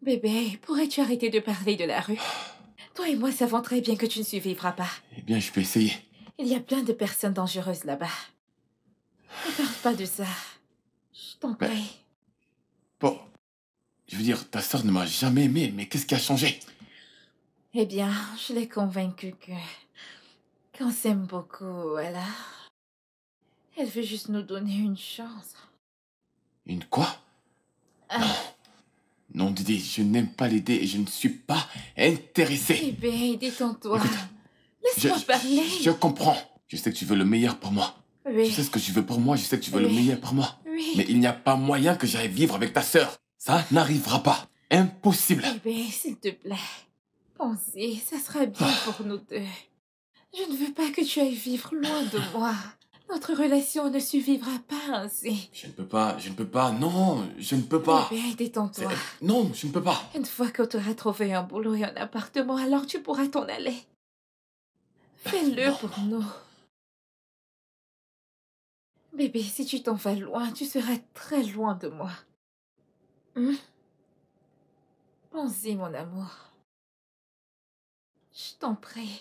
Bébé, pourrais-tu arrêter de parler de la rue? Toi et moi savons très bien que tu ne survivras pas. Eh bien, je peux essayer. Il y a plein de personnes dangereuses là-bas. Ne parle pas de ça. Je t'en Mais- prie. Bon, je veux dire, ta sœur ne m'a jamais aimé, mais qu'est-ce qui a changé? Eh bien, je l'ai convaincue qu'on s'aime beaucoup, alors... Elle veut juste nous donner une chance. Une quoi? Non, Didi, je n'aime pas l'aider et je ne suis pas intéressé. Bébé, détends-toi. Écoute, Laisse-moi parler. Je comprends. Je sais que tu veux le meilleur pour moi. Oui. Je sais ce que tu veux pour moi, je sais que tu veux le Oui. meilleur pour moi. Oui. Mais il n'y a pas moyen que j'aille vivre avec ta sœur. Ça n'arrivera pas. Impossible. Bébé, s'il te plaît. Pensez, ça sera bien pour nous deux. Je ne veux pas que tu ailles vivre loin de moi. Notre relation ne survivra pas ainsi. Je ne peux pas, non, je ne peux pas. Bébé, détends-toi. Non, je ne peux pas. Une fois que tu auras trouvé un boulot et un appartement, alors tu pourras t'en aller. Fais-le Non. pour nous. Bébé, si tu t'en vas loin, tu seras très loin de moi. Pense-y, mon amour. Je t'en prie.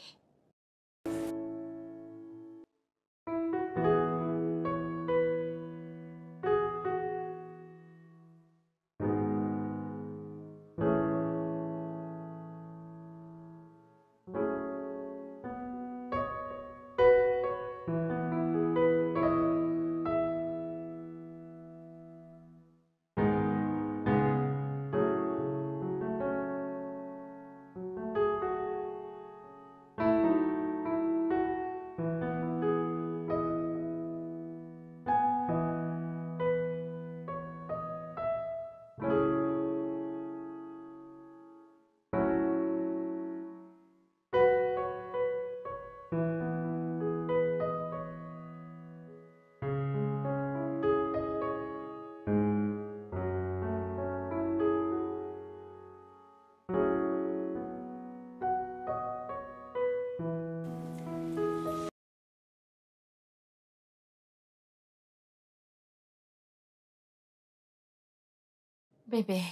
Bébé,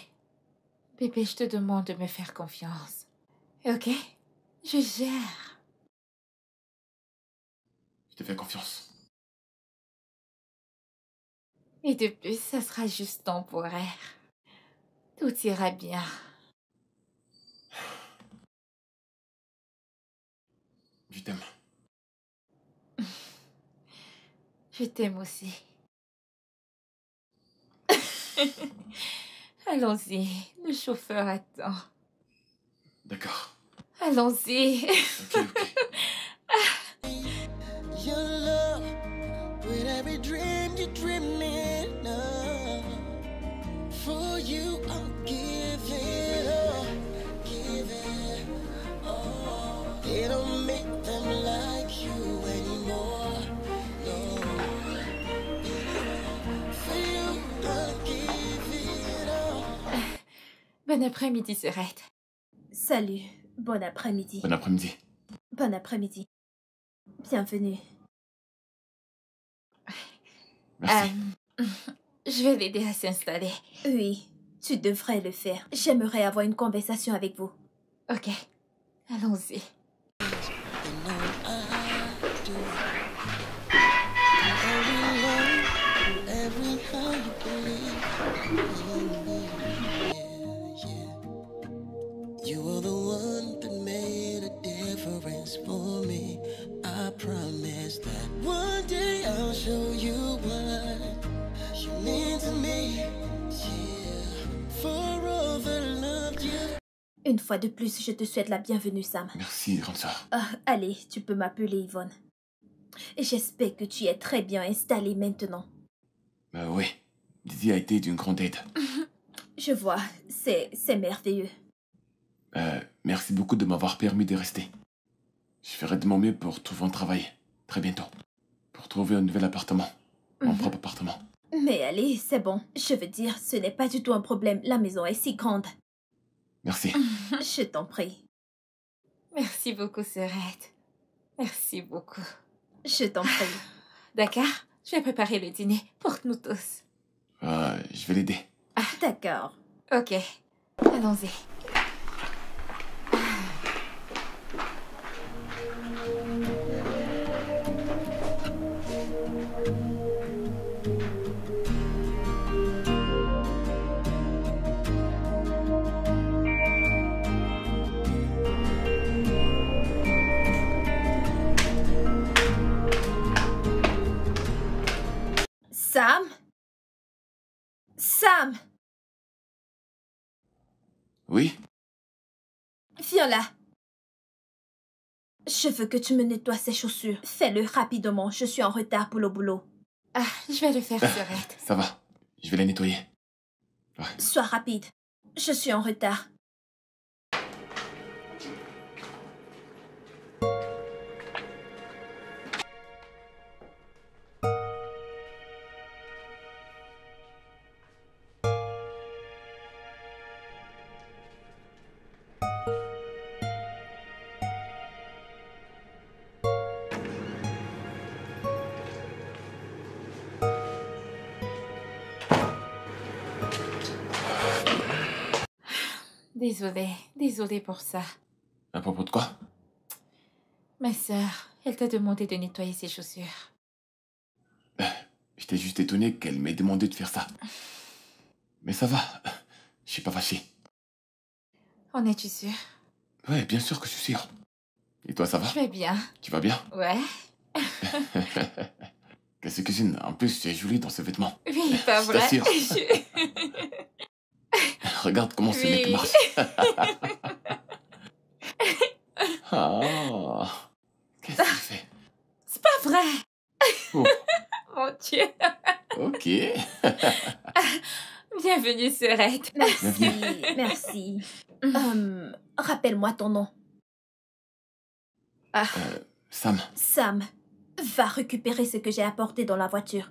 bébé, je te demande de me faire confiance. Ok? Je gère. Je te fais confiance. Et de plus, ça sera juste temporaire. Tout ira bien. Je t'aime. Je t'aime aussi. Allons-y, le chauffeur attend. D'accord. Allons-y. Ok, ok. Your love, with every dream you're dreaming of. For you, I'll give it all, give it all. They don't make them like you anymore, no. For you, I'll give it all. Bon après-midi, Serette. Salut, bon après-midi. Bon après-midi. Bon après-midi. Bienvenue. Merci. Je vais l'aider à s'installer. Oui, tu devrais le faire. J'aimerais avoir une conversation avec vous. Ok, allons-y. You know I do. Every love, every how you believe in me. Yeah, yeah. You are the one that made a difference for me. I promise that one day I'll show you what you mean to me. Yeah, for all the love you. Une fois de plus, je te souhaite la bienvenue, Sam. Merci, grande sœur. Allez, tu peux m'appeler Yvonne. J'espère que tu es très bien installée maintenant. Oui. Didi a été d'une grande aide. Je vois, c'est merveilleux. Merci beaucoup de m'avoir permis de rester. Je ferai de mon mieux pour trouver un travail, très bientôt. Pour trouver un nouvel appartement. Mon propre appartement. Mais allez, c'est bon. Je veux dire, ce n'est pas du tout un problème. La maison est si grande. Merci. Je t'en prie. Merci beaucoup, Serette. Merci beaucoup. Je t'en prie. D'accord? Je vais préparer le dîner pour nous tous. Je vais l'aider. D'accord. Ok, allons-y. Sam? Sam! Oui? Viens là. Je veux que tu me nettoies ces chaussures. Fais-le rapidement. Je suis en retard pour le boulot. Ah, je vais le faire, Serette. Ça va. Je vais la nettoyer. Sois rapide. Je suis en retard. Désolée pour ça. À propos de quoi? Ma sœur, elle t'a demandé de nettoyer ses chaussures. J'étais juste étonné qu'elle m'ait demandé de faire ça. Mais ça va. Je suis pas fâché. En es-tu sûr? Ouais, bien sûr que je suis sûr. Et toi, ça va? Je vais bien. Tu vas bien? Ouais. Qu'est-ce que c'est? En plus, tu es jolie dans ce vêtement. Oui, pas Je vrai. t'assure. Je- Regarde comment ce Oui. mec marche. Ah. Qu'est-ce qu'il fait? C'est pas vrai. Oh, Mon Dieu. ok. Bienvenue, Serette. Merci. Merci. Rappelle-moi ton nom. Sam, Sam, va récupérer ce que j'ai apporté dans la voiture.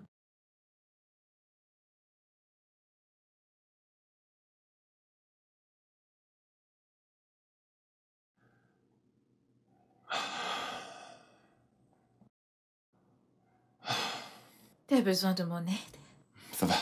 T'as besoin de mon aide? ça va.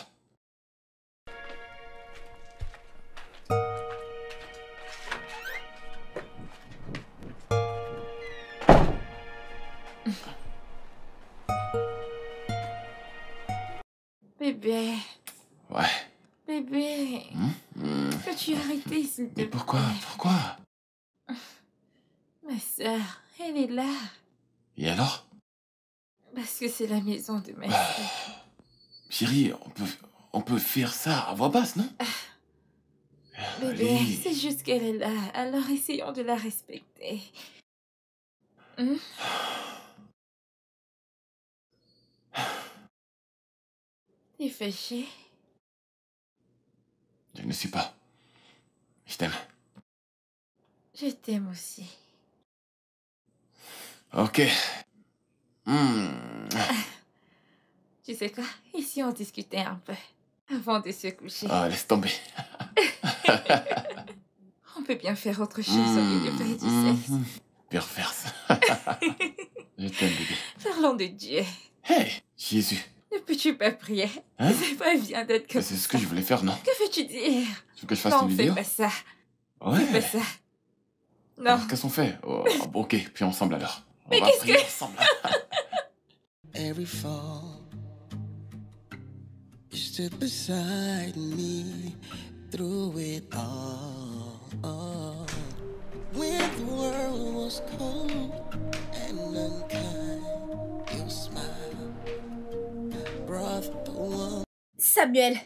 Bébé, Ouais. bébé, peux-tu arrêter s'il te Mais plaît? pourquoi? Ma sœur, elle est là. Et alors? Parce que c'est la maison de ma sœur. Chérie, on peut faire ça à voix basse, non? Bébé, Allez. c'est juste qu'elle est là, alors essayons de la respecter. T'es fâché? Je ne suis pas. Je t'aime. Je t'aime aussi. Ok. Tu sais quoi? Ici, on discutait un peu. Avant de se coucher. Ah, laisse tomber. On peut bien faire autre chose au lieu de faire du sexe. Perverse. Je t'aime, bébé. Parlons de Dieu. Hey, Jésus. Ne peux-tu pas prier? Hein? C'est pas bien d'être comme C'est ça. ce que je voulais faire, non? Que veux-tu dire? Tu veux que je fasse Non, une fais vidéo? pas ça. Ouais. Fais pas ça. Non. Alors, qu'est-ce qu'on fait? Oh, bon, ok, puis ensemble alors. Mais On va qu'est-ce prier que- ensemble. Every fall, you stood beside me through it all. When the world was cold and unkind, your smile brought the warmth. Samuel.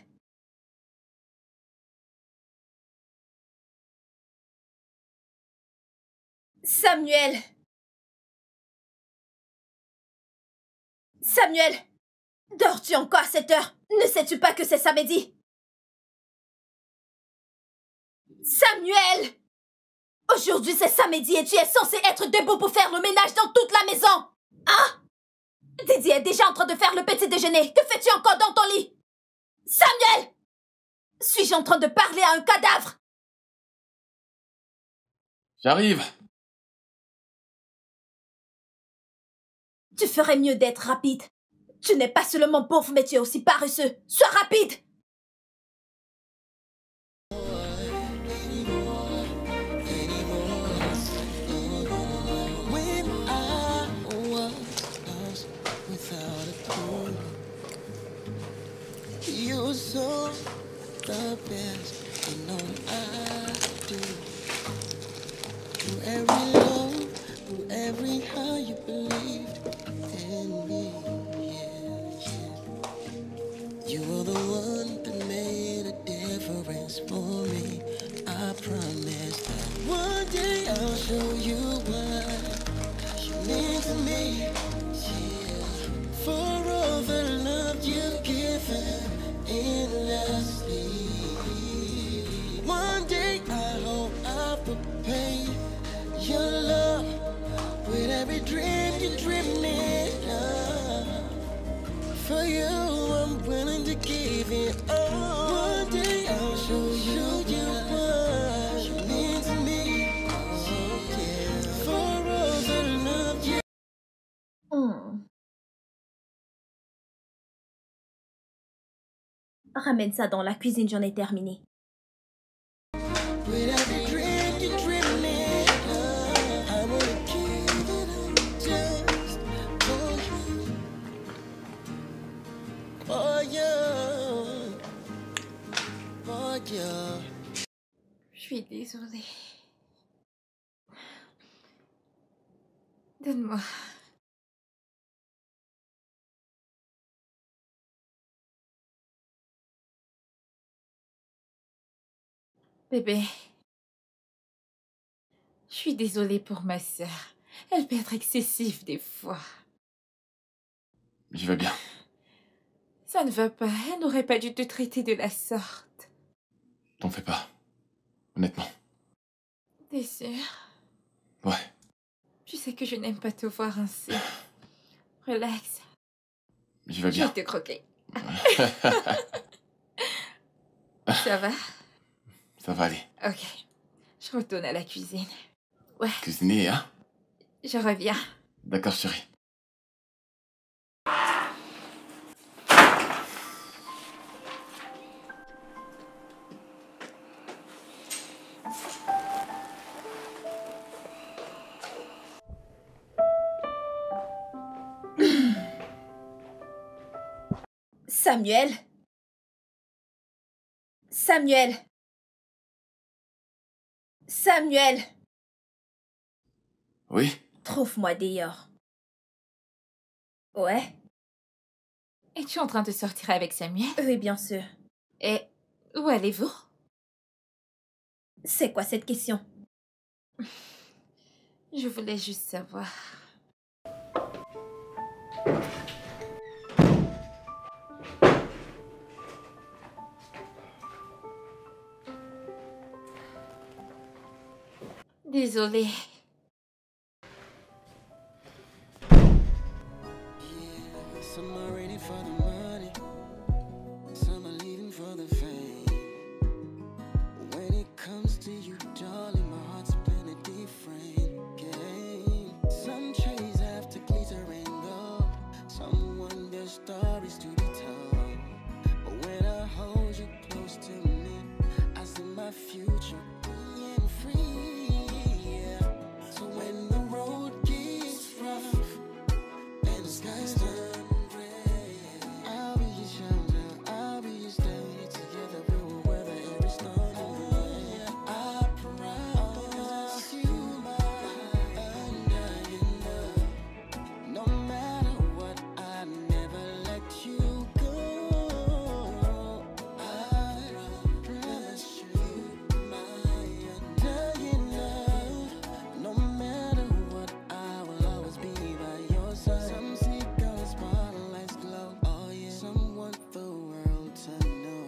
Samuel. Samuel. Dors-tu encore à cette heure? Ne sais-tu pas que c'est samedi? Samuel! Aujourd'hui c'est samedi et tu es censé être debout pour faire le ménage dans toute la maison. Hein? Didi est déjà en train de faire le petit déjeuner. Que fais-tu encore dans ton lit? Samuel! Suis-je en train de parler à un cadavre? J'arrive. Tu ferais mieux d'être rapide. Tu n'es pas seulement pauvre, mais tu es aussi paresseux. Sois rapide! When I was lost without a clue, you saw the best in all I do. Through every low, through every high, you believed in me. Yeah, yeah. You were the one that made a difference for me. I promise that one day I'll show you what you mean to me. Yeah. For all the love you've given endlessly. One day I hope I'll repay your love with every dream you dream me of. For you, I'm willing to give it all. One day I'll show you what you mean to me. Yeah. For all the love you. Ramène ça dans la cuisine, j'en ai terminé. With every dream you dream me of, I wanna give it up just for you, for you. Je suis désolée. Donne-moi. Bébé. Je suis désolée pour ma sœur. Elle peut être excessive des fois. Je vais bien. Ça ne va pas. Elle n'aurait pas dû te traiter de la sorte. T'en fais pas. Honnêtement. T'es sûre? Ouais. Tu sais que je n'aime pas te voir ainsi. Relax. Je vais Je bien. vais te croquer. Ça va? Ça va aller. Ok. Je retourne à la cuisine. Ouais, Cuisiner, hein? je reviens. D'accord, chérie. Samuel, Samuel! Samuel! Oui? Trouve-moi dehors. Ouais? Es-tu en train de sortir avec Samuel? Oui, bien sûr. Et où allez-vous? C'est quoi cette question? Je voulais juste savoir. Désolée. Some are waiting for the money, some are leaving for the fame. When it comes to you, darling, my heart's been a different game. Some trees have to glitter and gold, some want their stories to be told. But when I hold you close to me, I see my future being free. Yeah. So when the road gets rough and the skies turn gray, I'll be your shelter, I'll be your stay. Together we will weather every storm. Yeah, I promise you my undying love. No matter what, I never let you go. I promise you my undying love. No matter what, I will always be by your side. Some see color spotlights glow. Oh yeah. Some want the world to know.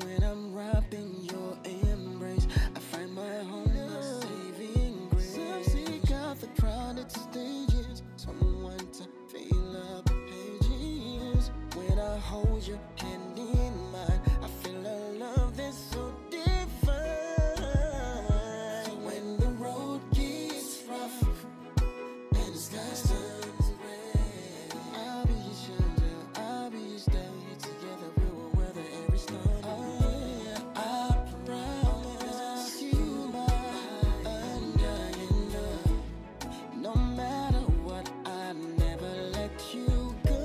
When I'm wrapping your embrace, I find my home, my saving grace. Some seek out the crowded stages. Some want to fill up pages. When I hold your hand in mine, I feel a love that's so divine. When the road gets rough and the skies turn gray, I'll be your shelter, I'll be your stay. Together we will weather every storm. Oh yeah, I promise you my undying love. No matter what, I never let you go.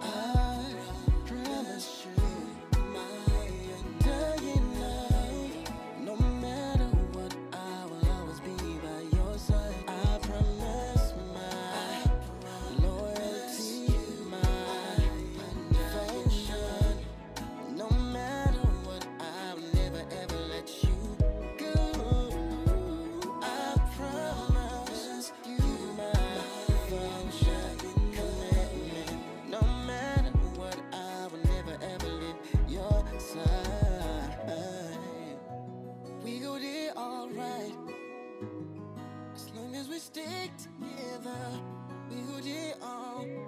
I promise you my undying love. No matter what, I will always be by your side. I promise my loyalty, my devotion. No matter what, I'll never ever let you go. I promise you my devotion, commitment. No matter what, I will never ever leave your side. We go there alright, as long as we stick together. We go there alright.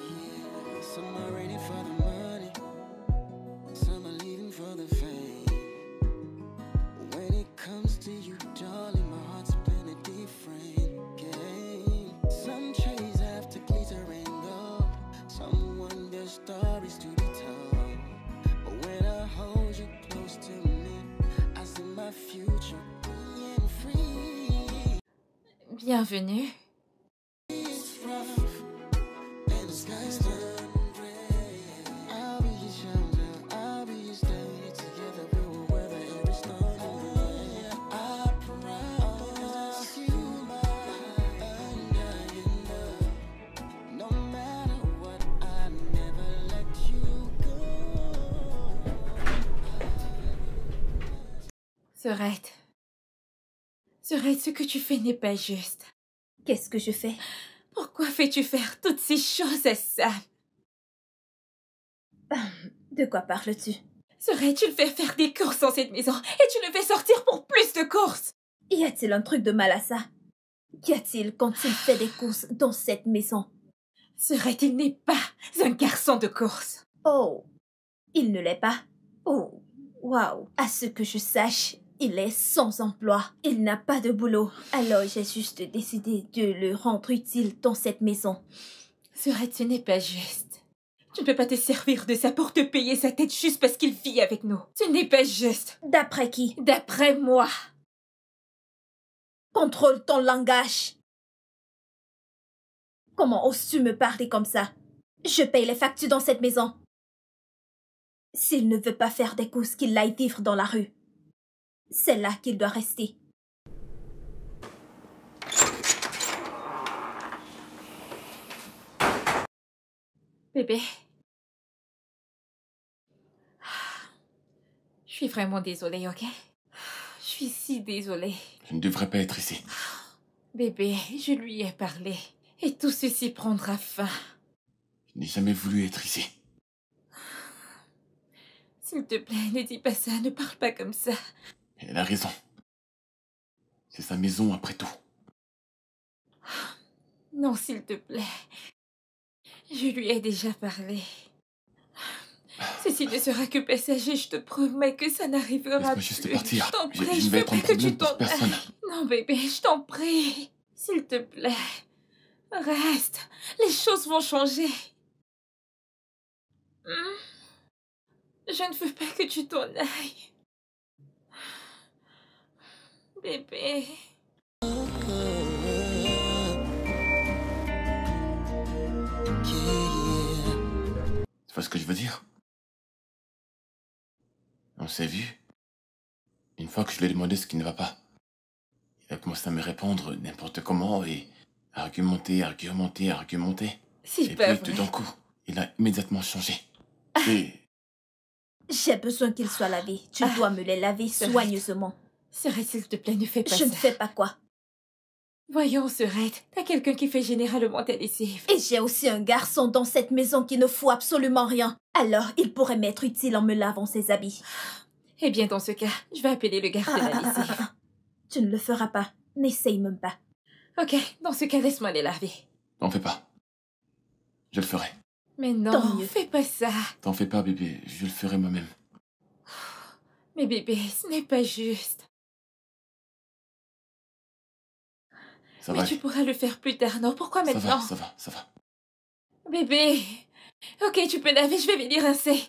Yeah, some are waiting for the money, some are leaving for the fame. When it comes to you, darling, my heart's been a different game. Some trees have to glitter and gold, some want their stories to be told. But when I hold you close to me, I see my future being free. Bienvenue. It's rough and the skies turn gray. I'll be your shelter, I'll be your stay. Together we will weather every storm. Yeah, I promise you my undying love. No matter what, I never let you go. Sorette. Sorette, ce que tu fais n'est pas juste. Qu'est-ce que je fais? Pourquoi fais-tu faire toutes ces choses à Sam? De quoi parles-tu? Sorette, tu le fais faire des courses dans cette maison et tu le fais sortir pour plus de courses. Y a-t-il un truc de mal à ça? Qu'y a-t-il quand il fait des courses dans cette maison? Sorette, il n'est pas un garçon de course. Oh, il ne l'est pas? Oh, waouh. À ce que je sache, il est sans emploi. Il n'a pas de boulot. Alors j'ai juste décidé de le rendre utile dans cette maison. Sorette, ce n'est pas juste. Tu ne peux pas te servir de ça pour te payer sa tête juste parce qu'il vit avec nous. Ce n'est pas juste. D'après qui? D'après moi. Contrôle ton langage. Comment oses-tu me parler comme ça? Je paye les factures dans cette maison. S'il ne veut pas faire des courses, qu'il aille vivre dans la rue. C'est là qu'il doit rester. Bébé. Je suis vraiment désolée, ok? Je suis si désolée. Je ne devrais pas être ici. Bébé, je lui ai parlé. Et tout ceci prendra fin. Je n'ai jamais voulu être ici. S'il te plaît, ne dis pas ça, ne parle pas comme ça. Elle a raison. C'est sa maison après tout. Non, s'il te plaît. Je lui ai déjà parlé. Ceci ne sera que passager, je te promets que ça n'arrivera plus. Laisse-moi juste partir. Je t'en Je prie, ne je vais veux être un pas que tu problème pour t'en personne. ailles. Non, bébé, je t'en prie. S'il te plaît. Reste. Les choses vont changer. Je ne veux pas que tu t'en ailles. Bébé. Tu vois ce que je veux dire? On s'est vu. Une fois que je lui ai demandé ce qui ne va pas, il a commencé à me répondre n'importe comment et argumenter. C'est Et pas puis tout vrai. d'un coup, il a immédiatement changé. Et J'ai besoin qu'il soit lavé. Tu dois me les laver soigneusement. Serait, s'il te plaît, ne fais pas Je ça. ne fais pas quoi. Voyons, Serette, t'as quelqu'un qui fait généralement ta lessive. Et j'ai aussi un garçon dans cette maison qui ne fout absolument rien. Alors, il pourrait m'être utile en me lavant ses habits. Eh bien, dans ce cas, je vais appeler le garde de la lessive. Tu ne le feras pas. N'essaye même pas. Ok, dans ce cas, laisse-moi les laver. t'en fais pas. Je le ferai. Mais non, Tant mieux. fais pas ça. T'en fais pas, bébé. Je le ferai moi-même. Mais bébé, ce n'est pas juste. Ça Mais va, tu pourras le faire plus tard, non? Pourquoi ça maintenant? va, ça va. Bébé. Ok, tu peux laver, je vais venir rincer.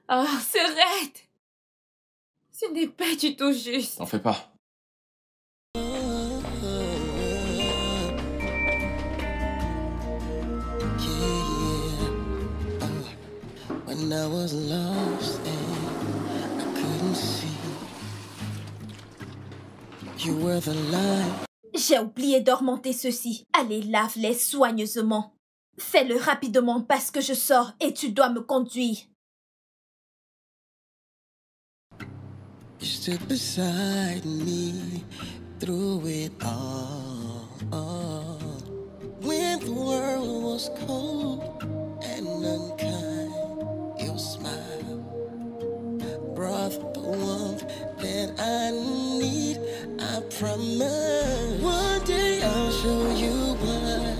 Oh, Serette. Ce n'est pas du tout juste. T'en fais pas. When I was lost and I couldn't see, you were the light. J'ai oublié de remonter ceci. Allez, lave-les soigneusement. Fais-le rapidement parce que je sors et tu dois me conduire. You stood beside me through it all. When the world was cold and unkind, your smile brought the warmth that I need. I promise one day I'll show you what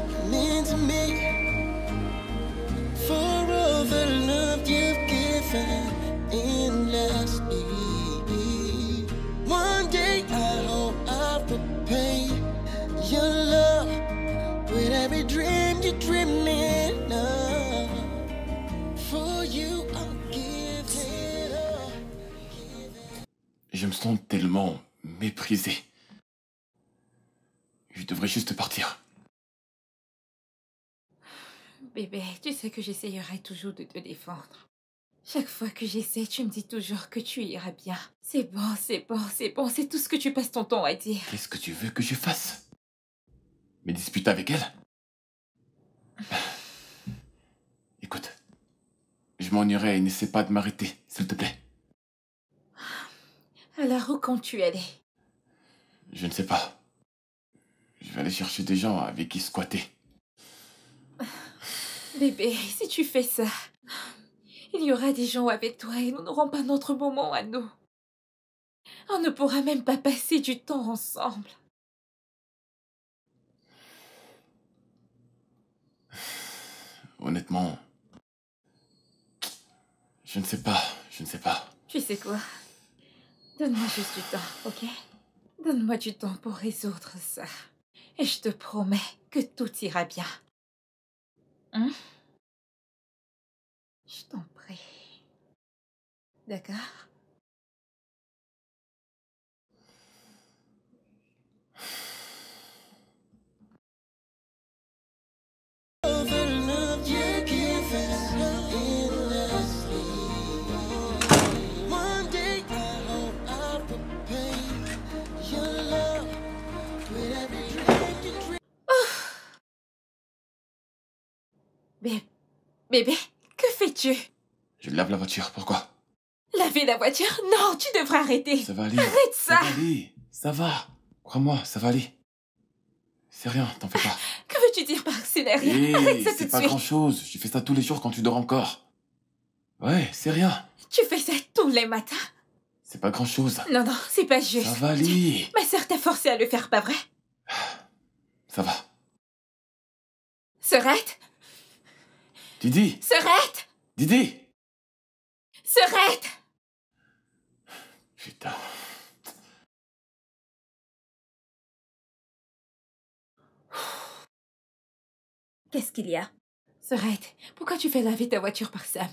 you mean to me. For all the love you've given endlessly. One day I hope I'll repay your love with every dream you're dreaming of. For you I'll give it up. Je me sens tellement méprisé. Je devrais juste partir. Bébé, tu sais que j'essayerai toujours de te défendre. Chaque fois que j'essaie, tu me dis toujours que tu iras bien. C'est bon, c'est bon, c'est bon, c'est tout ce que tu passes ton temps à dire. Qu'est-ce que tu veux que je fasse? Me disputer avec elle? Écoute, je m'en irai et n'essaie pas de m'arrêter, s'il te plaît. Alors, où comptes-tu aller? Je ne sais pas. Je vais aller chercher des gens avec qui squatter. Bébé, si tu fais ça, il y aura des gens avec toi et nous n'aurons pas notre moment à nous. On ne pourra même pas passer du temps ensemble. Honnêtement, je ne sais pas. Tu sais quoi? Donne-moi juste du temps, ok? Donne-moi du temps pour résoudre ça. Et je te promets que tout ira bien. Hein? Je t'en prie. D'accord? Over love you're giving endlessly. One day I hope I'll repay your love with every drink you drink. Bébé, que fais-tu? Je lave la voiture, pourquoi? Laver la voiture? Non, tu devrais arrêter. Ça va aller. Arrête ça. Ça va aller. Ça va. Crois-moi, ça va aller. C'est rien, t'en fais pas. Que veux-tu dire par c'est rien? Hé, Arrête ça tout c'est de pas suite. grand-chose. Je fais ça tous les jours quand tu dors encore. Ouais, c'est rien. Tu fais ça tous les matins? C'est pas grand-chose. Non, non, c'est pas juste. Ça va aller. Ma sœur t'a forcé à le faire, pas vrai? Ça va. Serette? Didi. Serette? Didi. Serette? Putain. Qu'est-ce qu'il y a? Serette, pourquoi tu fais laver ta voiture par Sam?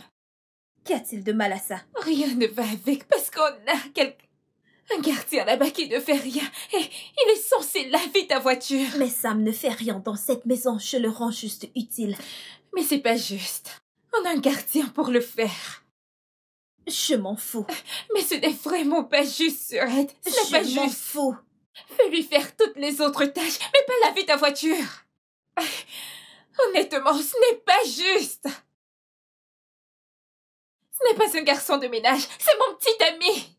Qu'y a-t-il de mal à ça? Rien ne va avec parce qu'on a un gardien là-bas qui ne fait rien et il est censé laver ta voiture. Mais Sam ne fait rien dans cette maison, je le rends juste utile. Mais c'est pas juste. On a un gardien pour le faire. Je m'en fous. Mais ce n'est vraiment pas juste, Serette. Ce n'est pas Je m'en juste. fous. Fais-lui faire toutes les autres tâches, mais pas laver ta voiture. Honnêtement, ce n'est pas juste. Ce n'est pas un garçon de ménage, c'est mon petit ami.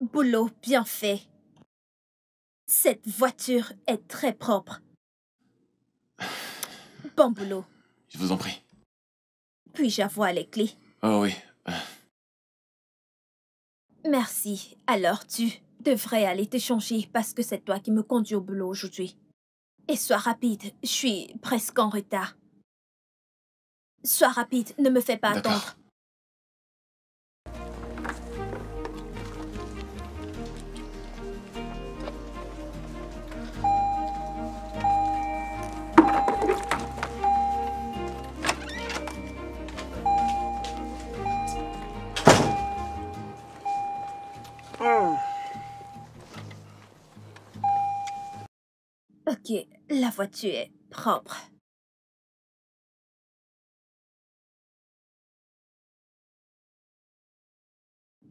Boulot bien fait. Cette voiture est très propre. Bon boulot. Je vous en prie. Puis-je avoir les clés? Oh oui. Merci. Alors tu devrais aller te changer parce que c'est toi qui me conduis au boulot aujourd'hui. Et sois rapide, je suis presque en retard. Sois rapide, ne me fais pas D'accord. attendre. Ok, la voiture est propre.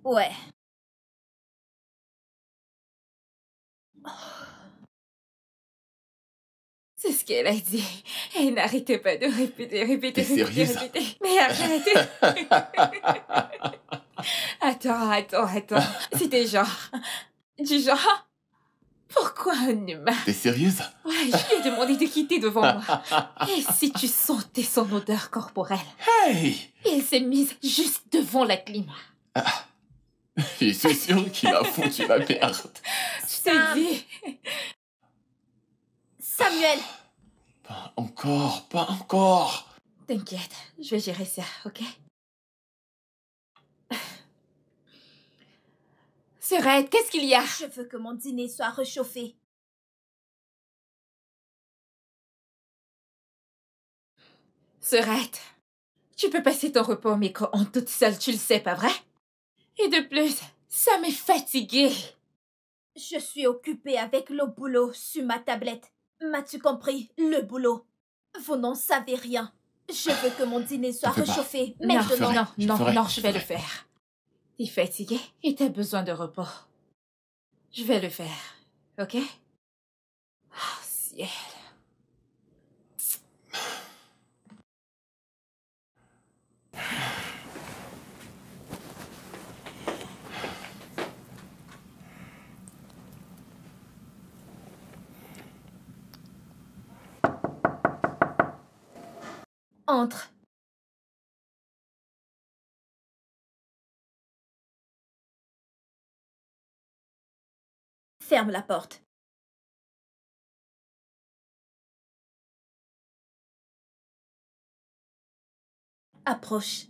Ouais. C'est ce qu'elle a dit. Elle n'arrêtait pas de répéter. T'es sérieuse? Mais arrêtez. Attends. C'était du genre... Pourquoi un humain? T'es sérieuse? Ouais, je lui ai demandé de quitter devant moi. Et si tu sentais son odeur corporelle? Hey! Et elle s'est mise juste devant la clim. Je suis sûr qu'il a foutu la merde. Je t'ai dit. Samuel! Pas encore. T'inquiète, je vais gérer ça, ok? Serette, qu'est-ce qu'il y a? Je veux que mon dîner soit réchauffé. Serette, tu peux passer ton repas au micro-ondes toute seule, tu le sais, pas vrai? Et de plus, ça m'est fatiguée. Je suis occupée avec le boulot sur ma tablette. M'as-tu compris? Le boulot. Vous n'en savez rien. Je veux que mon dîner soit T'en fais pas. réchauffé Non, maintenant. je vais le faire. T'es fatiguée et t'as besoin de repos. Je vais le faire, ok? Oh, ciel. Entre. Ferme la porte. Approche.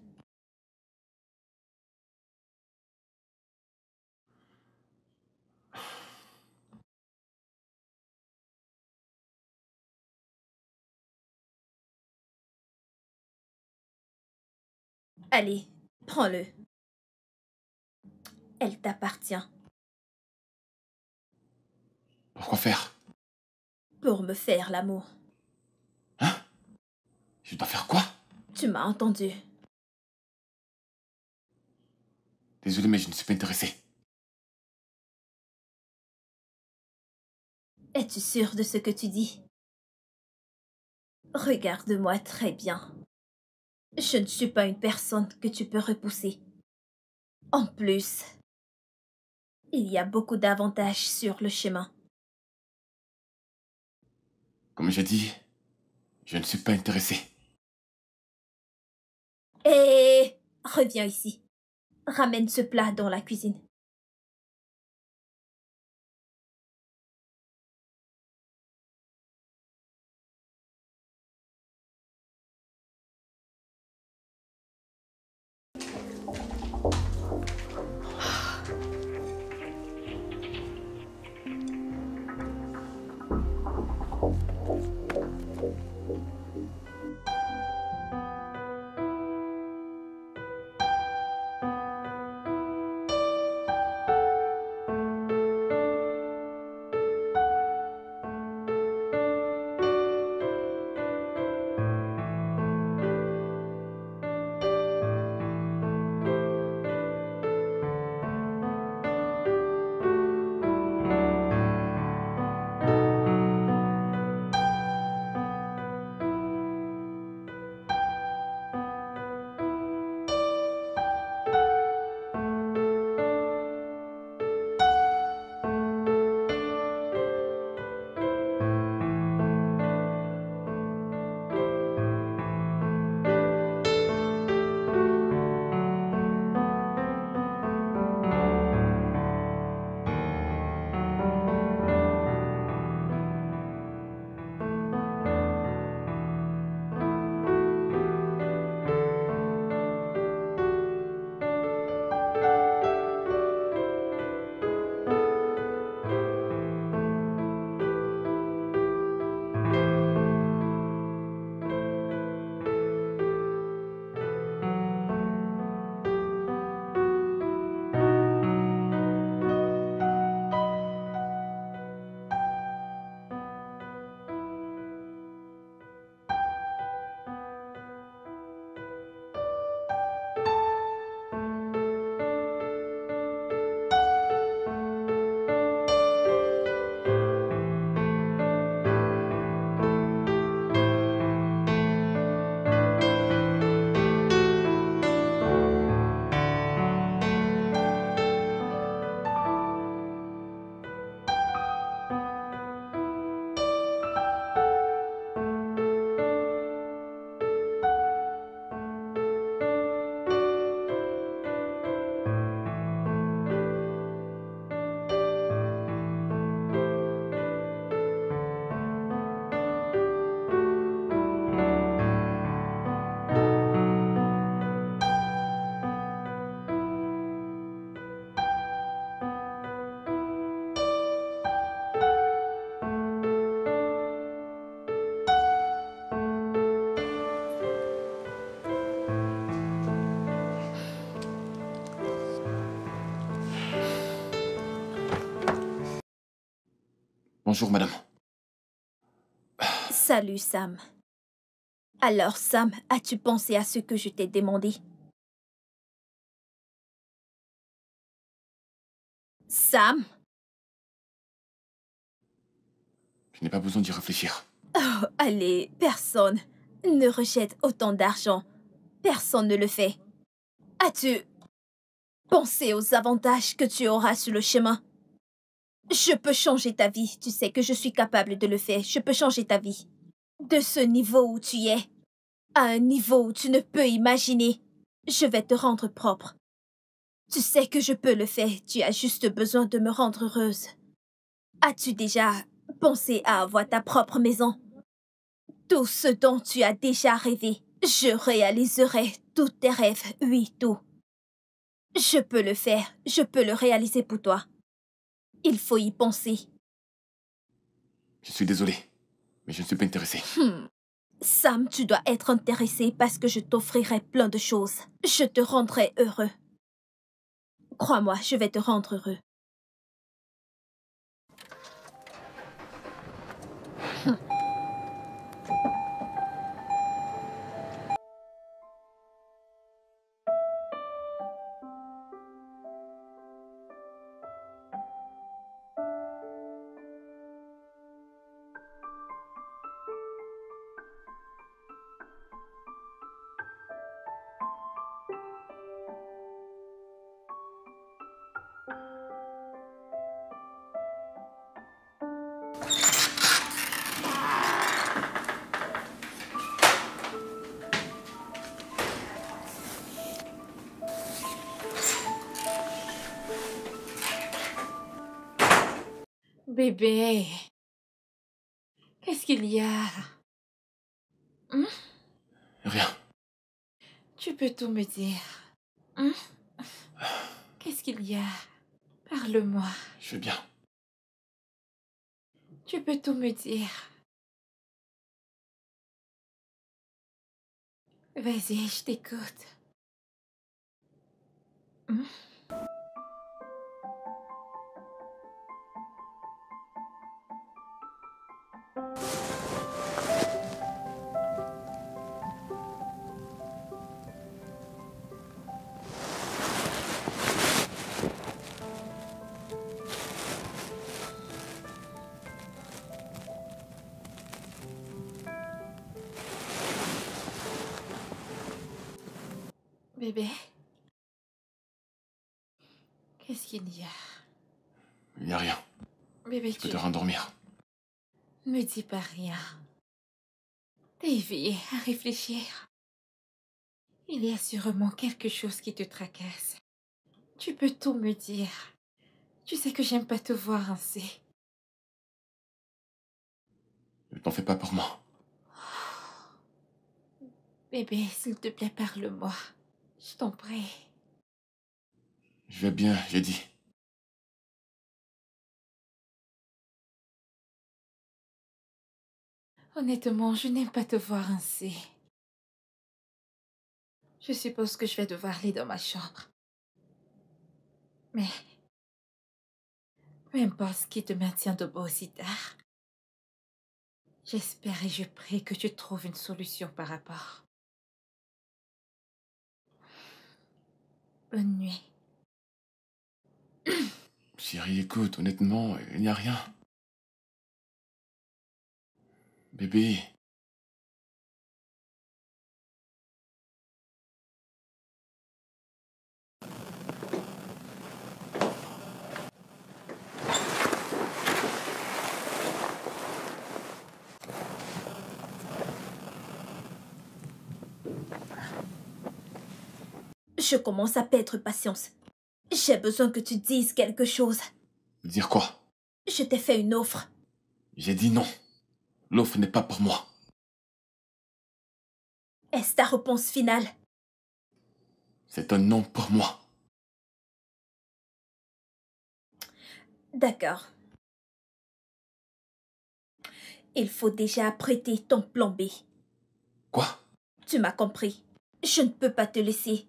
Allez, prends-le. Elle t'appartient. Pourquoi faire? Pour me faire l'amour. Hein? Je dois faire quoi? Tu m'as entendu. Désolé, mais je ne suis pas intéressé. Es-tu sûr de ce que tu dis? Regarde-moi très bien. Je ne suis pas une personne que tu peux repousser. En plus, il y a beaucoup d'avantages sur le chemin. Comme j'ai dit, je ne suis pas intéressé. Et reviens ici. Ramène ce plat dans la cuisine. Bonjour, madame. Salut, Sam. Alors, Sam, as-tu pensé à ce que je t'ai demandé? Sam? Je n'ai pas besoin d'y réfléchir. Oh, allez, personne ne rejette autant d'argent. Personne ne le fait. As-tu pensé aux avantages que tu auras sur le chemin? Je peux changer ta vie. Tu sais que je suis capable de le faire. Je peux changer ta vie. De ce niveau où tu es, à un niveau où tu ne peux imaginer, je vais te rendre propre. Tu sais que je peux le faire. Tu as juste besoin de me rendre heureuse. As-tu déjà pensé à avoir ta propre maison? Tout ce dont tu as déjà rêvé. Je réaliserai tous tes rêves. Oui, tout. Je peux le faire. Je peux le réaliser pour toi. Il faut y penser. Je suis désolé, mais je ne suis pas intéressé. Sam, tu dois être intéressé parce que je t'offrirai plein de choses. Je te rendrai heureux. Crois-moi, je vais te rendre heureux. Bébé, qu'est-ce qu'il y a? Rien. Tu peux tout me dire. Qu'est-ce qu'il y a? Parle-moi. Je vais bien. Tu peux tout me dire. Vas-y, je t'écoute. Bébé, qu'est-ce qu'il y a? Il n'y a rien. Bébé, Je peux tu te rendormir. ne me dis pas rien. T'es éveillé à réfléchir. Il y a sûrement quelque chose qui te tracasse. Tu peux tout me dire. Tu sais que j'aime pas te voir ainsi. Ne t'en fais pas pour moi. Bébé, s'il te plaît, parle-moi. Je t'en prie. Je vais bien, j'ai dit. Honnêtement, je n'aime pas te voir ainsi. Je suppose que je vais devoir aller dans ma chambre. Mais peu importe ce qui te maintient debout aussi tard. J'espère et je prie que tu trouves une solution par rapport. Bonne nuit. Chérie, écoute, honnêtement, il n'y a rien. Bébé. Je commence à perdre patience. J'ai besoin que tu dises quelque chose. Dire quoi? Je t'ai fait une offre. J'ai dit non. L'offre n'est pas pour moi. Est-ce ta réponse finale? C'est un non pour moi. D'accord. Il faut déjà prêter ton plan B. Quoi? Tu m'as compris. Je ne peux pas te laisser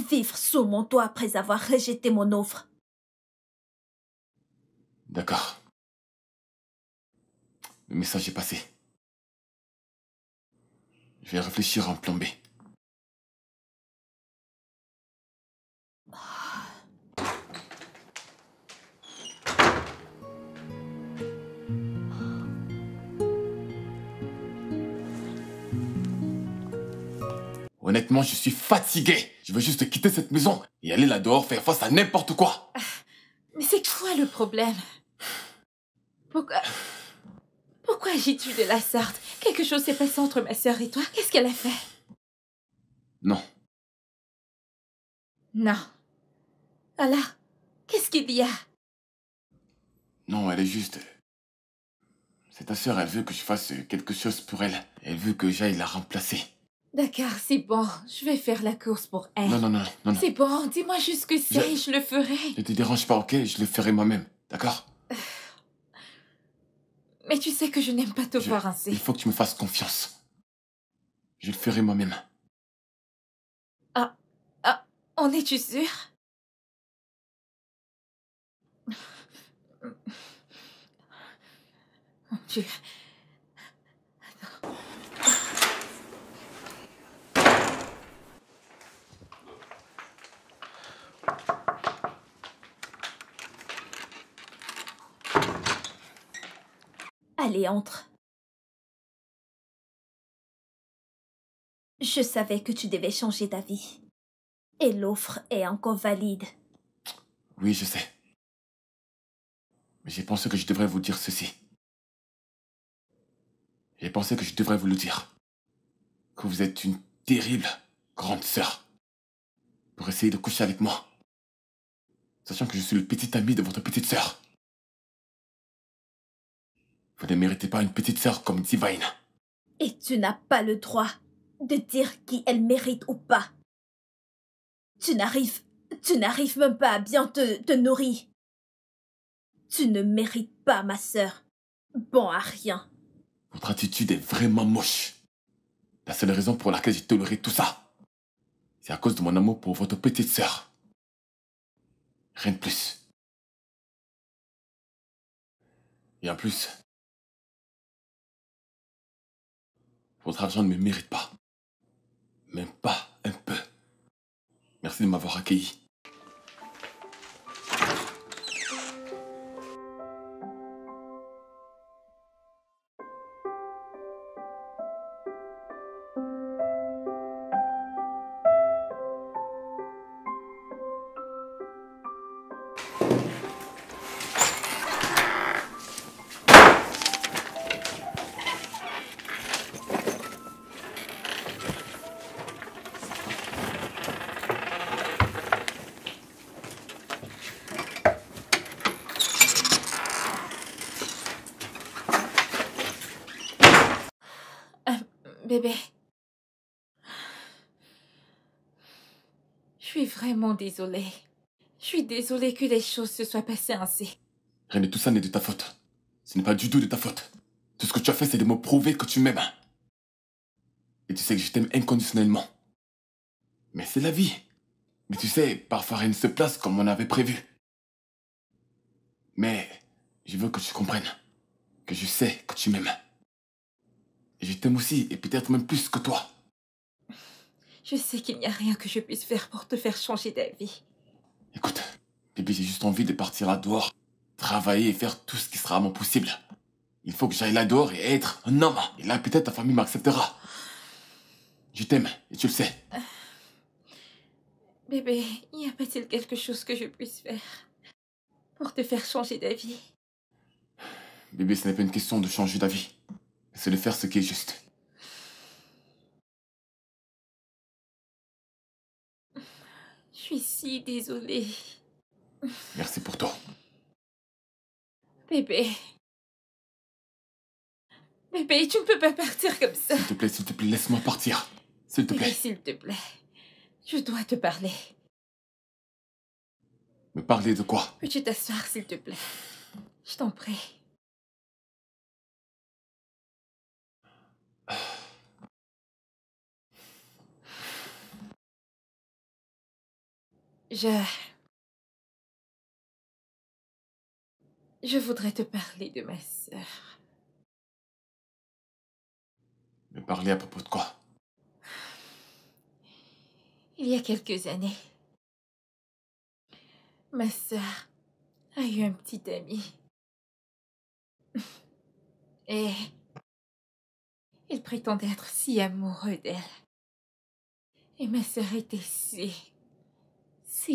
vivre sous mon toit après avoir rejeté mon offre. D'accord. Le message est passé. Je vais réfléchir à un plan B. Honnêtement, je suis fatigué. Je veux juste quitter cette maison et aller là dehors faire face à n'importe quoi. Mais c'est quoi le problème? Pourquoi agis-tu de la sorte? Quelque chose s'est passé entre ma sœur et toi? Qu'est-ce qu'elle a fait? Non. Non. Alors, qu'est-ce qu'il y a? Non, elle est juste... C'est ta sœur, elle veut que je fasse quelque chose pour elle. Elle veut que j'aille la remplacer. D'accord, c'est bon. Je vais faire la course pour elle. Non, non, non, non, non. C'est bon, dis-moi juste ce que c'est, je le ferai. Ne te dérange pas, ok? Je le ferai moi-même, d'accord? Mais tu sais que je n'aime pas te voir ainsi. Il faut que tu me fasses confiance. Je le ferai moi-même. En es-tu sûr? Mon Dieu. Allez, entre. Je savais que tu devais changer d'avis. Et l'offre est encore valide. Oui, je sais. Mais j'ai pensé que je devrais vous dire ceci. J'ai pensé que je devrais vous le dire. Que vous êtes une terrible grande sœur. Pour essayer de coucher avec moi. Sachant que je suis le petit ami de votre petite sœur. Vous ne méritez pas une petite sœur comme Divine. Et tu n'as pas le droit de dire qui elle mérite ou pas. Tu n'arrives même pas à bien te nourrir. Tu ne mérites pas, ma sœur. Bon à rien. Votre attitude est vraiment moche. La seule raison pour laquelle j'ai toléré tout ça, c'est à cause de mon amour pour votre petite sœur. Rien de plus. Et en plus, votre argent ne me mérite pas. Même pas un peu. Merci de m'avoir accueilli. Bébé. Je suis vraiment désolée. Je suis désolée que les choses se soient passées ainsi. Rien de tout ça n'est de ta faute. Ce n'est pas du tout de ta faute. Tout ce que tu as fait, c'est de me prouver que tu m'aimes. Et tu sais que je t'aime inconditionnellement. Mais c'est la vie. Mais tu sais, parfois rien ne se place comme on avait prévu. Mais je veux que tu comprennes que je sais que tu m'aimes. Et je t'aime aussi, et peut-être même plus que toi. Je sais qu'il n'y a rien que je puisse faire pour te faire changer d'avis. Écoute, bébé, j'ai juste envie de partir là dehors, travailler et faire tout ce qui sera à mon possible. Il faut que j'aille là dehors et être un homme. Et là, peut-être ta famille m'acceptera. Je t'aime, et tu le sais. Bébé, y a pas-t-il quelque chose que je puisse faire pour te faire changer d'avis? Bébé, ce n'est pas une question de changer d'avis. C'est de faire ce qui est juste. Je suis si désolée. Merci pour toi. Bébé. Bébé, tu ne peux pas partir comme ça. S'il te plaît, laisse-moi partir. S'il te Bébé, plaît. s'il te plaît. Je dois te parler. Me parler de quoi? Peux-tu t'asseoir, s'il te plaît? Je t'en prie. Je voudrais te parler de ma sœur. Me parler à propos de quoi? Il y a quelques années, ma sœur a eu un petit ami. Et il prétendait être si amoureux d'elle. Et ma sœur était si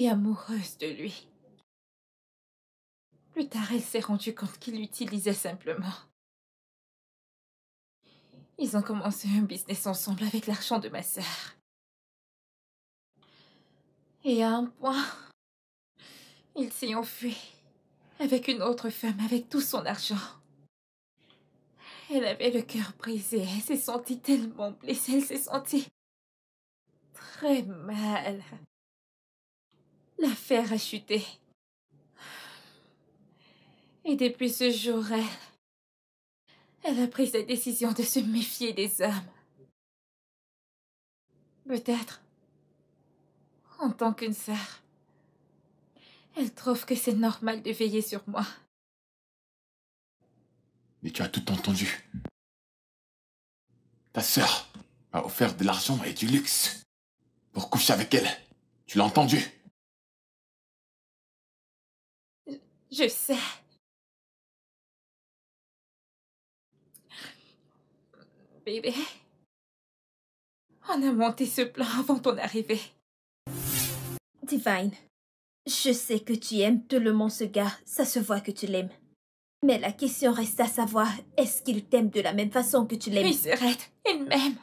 amoureuse de lui. Plus tard, elle s'est rendue compte qu'il l'utilisait simplement. Ils ont commencé un business ensemble avec l'argent de ma sœur. Et à un point, il s'est enfui avec une autre femme avec tout son argent. Elle avait le cœur brisé, elle s'est sentie tellement blessée, elle s'est sentie très mal. L'affaire a chuté. Et depuis ce jour, elle a pris sa décision de se méfier des hommes. Peut-être. En tant qu'une sœur. Elle trouve que c'est normal de veiller sur moi. Mais tu as tout entendu. Ta sœur m'a offert de l'argent et du luxe pour coucher avec elle. Tu l'as entendu? Je sais. Bébé, on a monté ce plan avant ton arrivée. Divine, je sais que tu aimes tellement ce gars, ça se voit que tu l'aimes. Mais la question reste à savoir, est-ce qu'il t'aime de la même façon que tu l'aimes? Oui, Serette, il m'aime.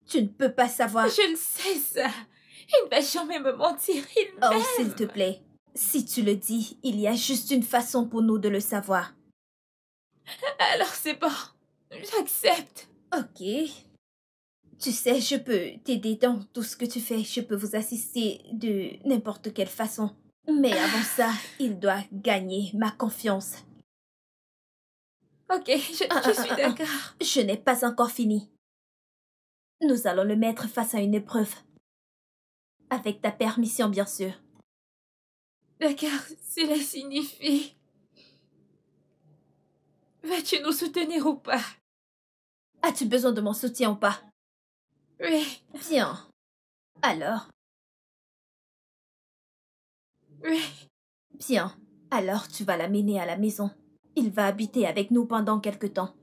Tu ne peux pas savoir. Je le sais, ça. Il ne va jamais me mentir, il m'aime. Oh, s'il te plaît. Si tu le dis, il y a juste une façon pour nous de le savoir. Alors c'est bon, j'accepte. Ok. Tu sais, je peux t'aider dans tout ce que tu fais. Je peux vous assister de n'importe quelle façon. Mais avant ça, il doit gagner ma confiance. Ok, je suis d'accord. Je n'ai pas encore fini. Nous allons le mettre face à une épreuve. Avec ta permission, bien sûr. D'accord, cela signifie... Vas-tu nous soutenir ou pas? As-tu besoin de mon soutien ou pas? Oui, Bien. Alors? oui. Bien. Alors tu vas l'amener à la maison. Il va habiter avec nous pendant quelque temps.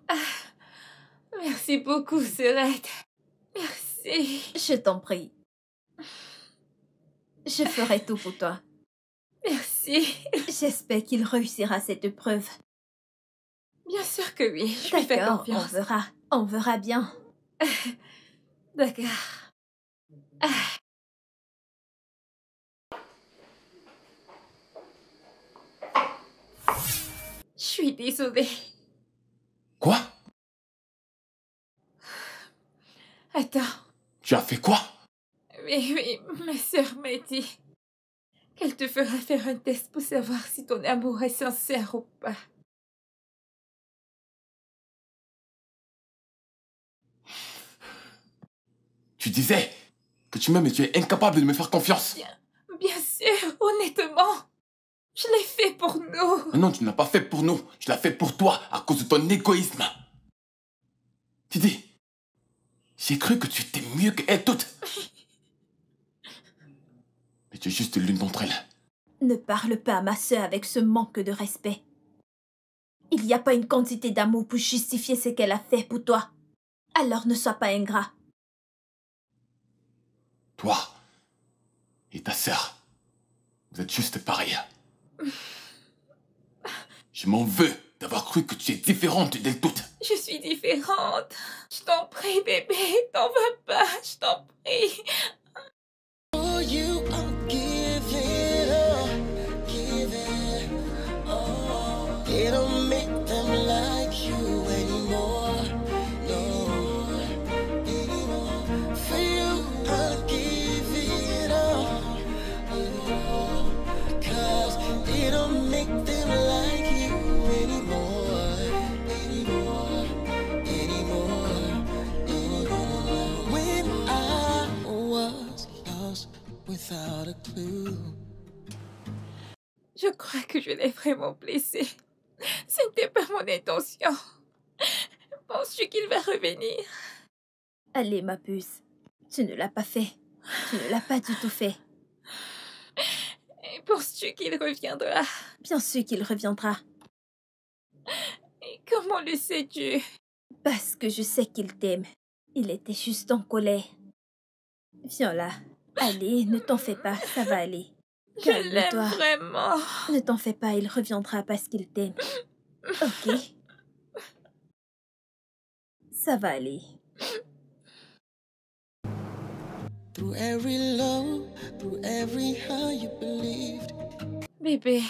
Merci beaucoup, Serette. Merci. Je t'en prie. Je ferai tout pour toi. Merci. J'espère qu'il réussira cette épreuve. Bien sûr que oui, je lui fais D'accord, on confiance. verra. On verra bien. D'accord. Je suis désolée. Quoi? Attends. Tu as fait quoi? Oui, ma sœur m'a dit qu'elle te fera faire un test pour savoir si ton amour est sincère ou pas. Tu disais que tu m'aimes et tu es incapable de me faire confiance. Bien sûr, honnêtement. Je l'ai fait pour nous. Non, tu ne l'as pas fait pour nous. Tu l'as fait pour toi, à cause de ton égoïsme. Tidi, j'ai cru que tu étais mieux qu'elles toutes. Mais tu es juste l'une d'entre elles. Ne parle pas à ma sœur avec ce manque de respect. Il n'y a pas une quantité d'amour pour justifier ce qu'elle a fait pour toi. Alors ne sois pas ingrat. Toi et ta sœur, vous êtes juste pareils. Je m'en veux d'avoir cru que tu es différente d'elles toutes. Je suis différente. Je t'en prie, bébé, t'en vas pas, je t'en prie. For you, I'll give it all, give it all. It don't make them like you anymore, no, anymore. For you, I'll give it all, 'cause it don't make them like you anymore, anymore, anymore, anymore. When I was lost without a clue. Je crois que je l'ai vraiment blessé. Ce n'était pas mon intention. Penses-tu qu'il va revenir? Allez, ma puce. Tu ne l'as pas fait. Tu ne l'as pas du tout fait. Et penses-tu qu'il reviendra? Bien sûr qu'il reviendra. Et comment le sais-tu? Parce que je sais qu'il t'aime. Il était juste en colère. Viens là. Allez, ne t'en fais pas, ça va aller. Je l'aime Calme-toi. vraiment. Ne t'en fais pas, il reviendra parce qu'il t'aime. Ok. Ça va aller. Through every low, through every high you believed. Bébé,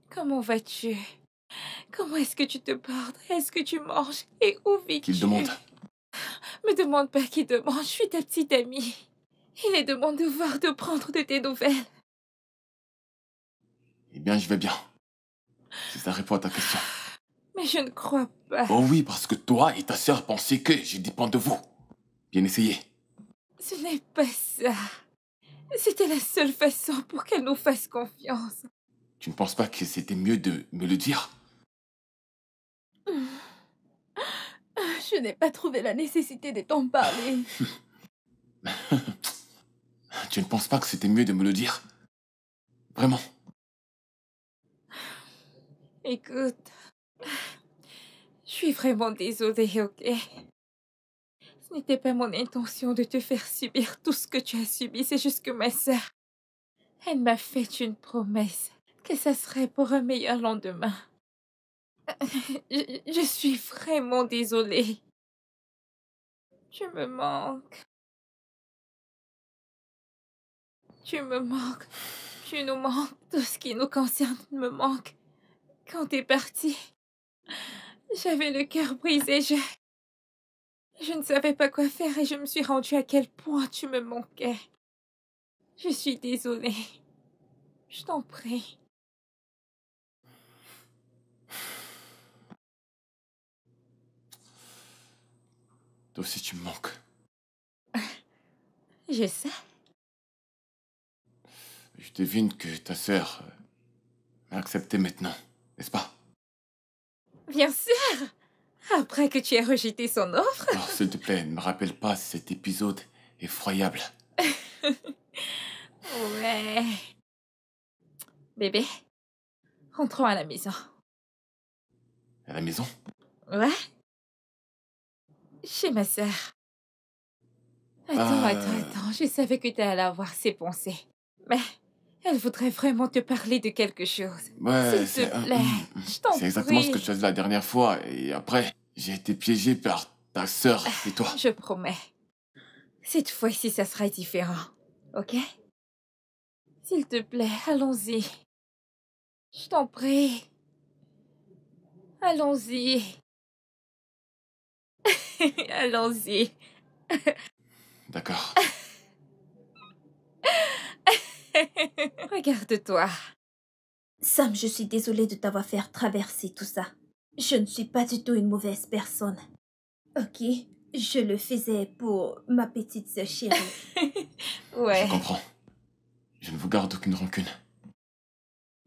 comment vas-tu? Comment est-ce que tu te portes? Est-ce que tu manges? Et où vis-tu? Qu'il demande. Me demande pas qui demande, je suis ta petite amie. Il est de mon devoir de prendre de tes nouvelles. Eh bien, je vais bien. Si ça répond à ta question. Mais je ne crois pas. Oh oui, parce que toi et ta sœur pensaient que je dépends de vous. Bien essayé. Ce n'est pas ça. C'était la seule façon pour qu'elle nous fasse confiance. Tu ne penses pas que c'était mieux de me le dire? Je n'ai pas trouvé la nécessité de t'en parler. Tu ne penses pas que c'était mieux de me le dire? Vraiment? Écoute, je suis vraiment désolée, ok? Ce n'était pas mon intention de te faire subir tout ce que tu as subi, c'est juste que ma sœur, elle m'a fait une promesse que ça serait pour un meilleur lendemain. Je suis vraiment désolée. Tu me manques. Tu me manques. Tu nous manques. Tout ce qui nous concerne me manque. Quand t'es parti, j'avais le cœur brisé. Je ne savais pas quoi faire et je me suis rendue à quel point tu me manquais. Je suis désolée. Je t'en prie. Toi aussi, tu me manques. Je sais. Je devine que ta sœur m'a accepté maintenant, n'est-ce pas? Bien sûr. Après que tu aies rejeté son offre. Alors, s'il te plaît, ne me rappelle pas cet épisode effroyable. Ouais. Bébé, rentrons à la maison. À la maison? Ouais. Chez ma sœur. Attends. Je savais que tu allais avoir ses pensées. Mais elle voudrait vraiment te parler de quelque chose. Ouais, S'il te plaît, je t'en prie. c'est exactement ce que tu as dit la dernière fois. Et après, j'ai été piégé par ta sœur et toi. Je promets. Cette fois-ci, ça sera différent. Ok? S'il te plaît, allons-y. Je t'en prie. Allons-y. Allons-y. D'accord. Regarde-toi. Sam, je suis désolée de t'avoir fait traverser tout ça. Je ne suis pas du tout une mauvaise personne. Ok? Je le faisais pour ma petite sœur chérie. Ouais. Je comprends. Je ne vous garde aucune rancune.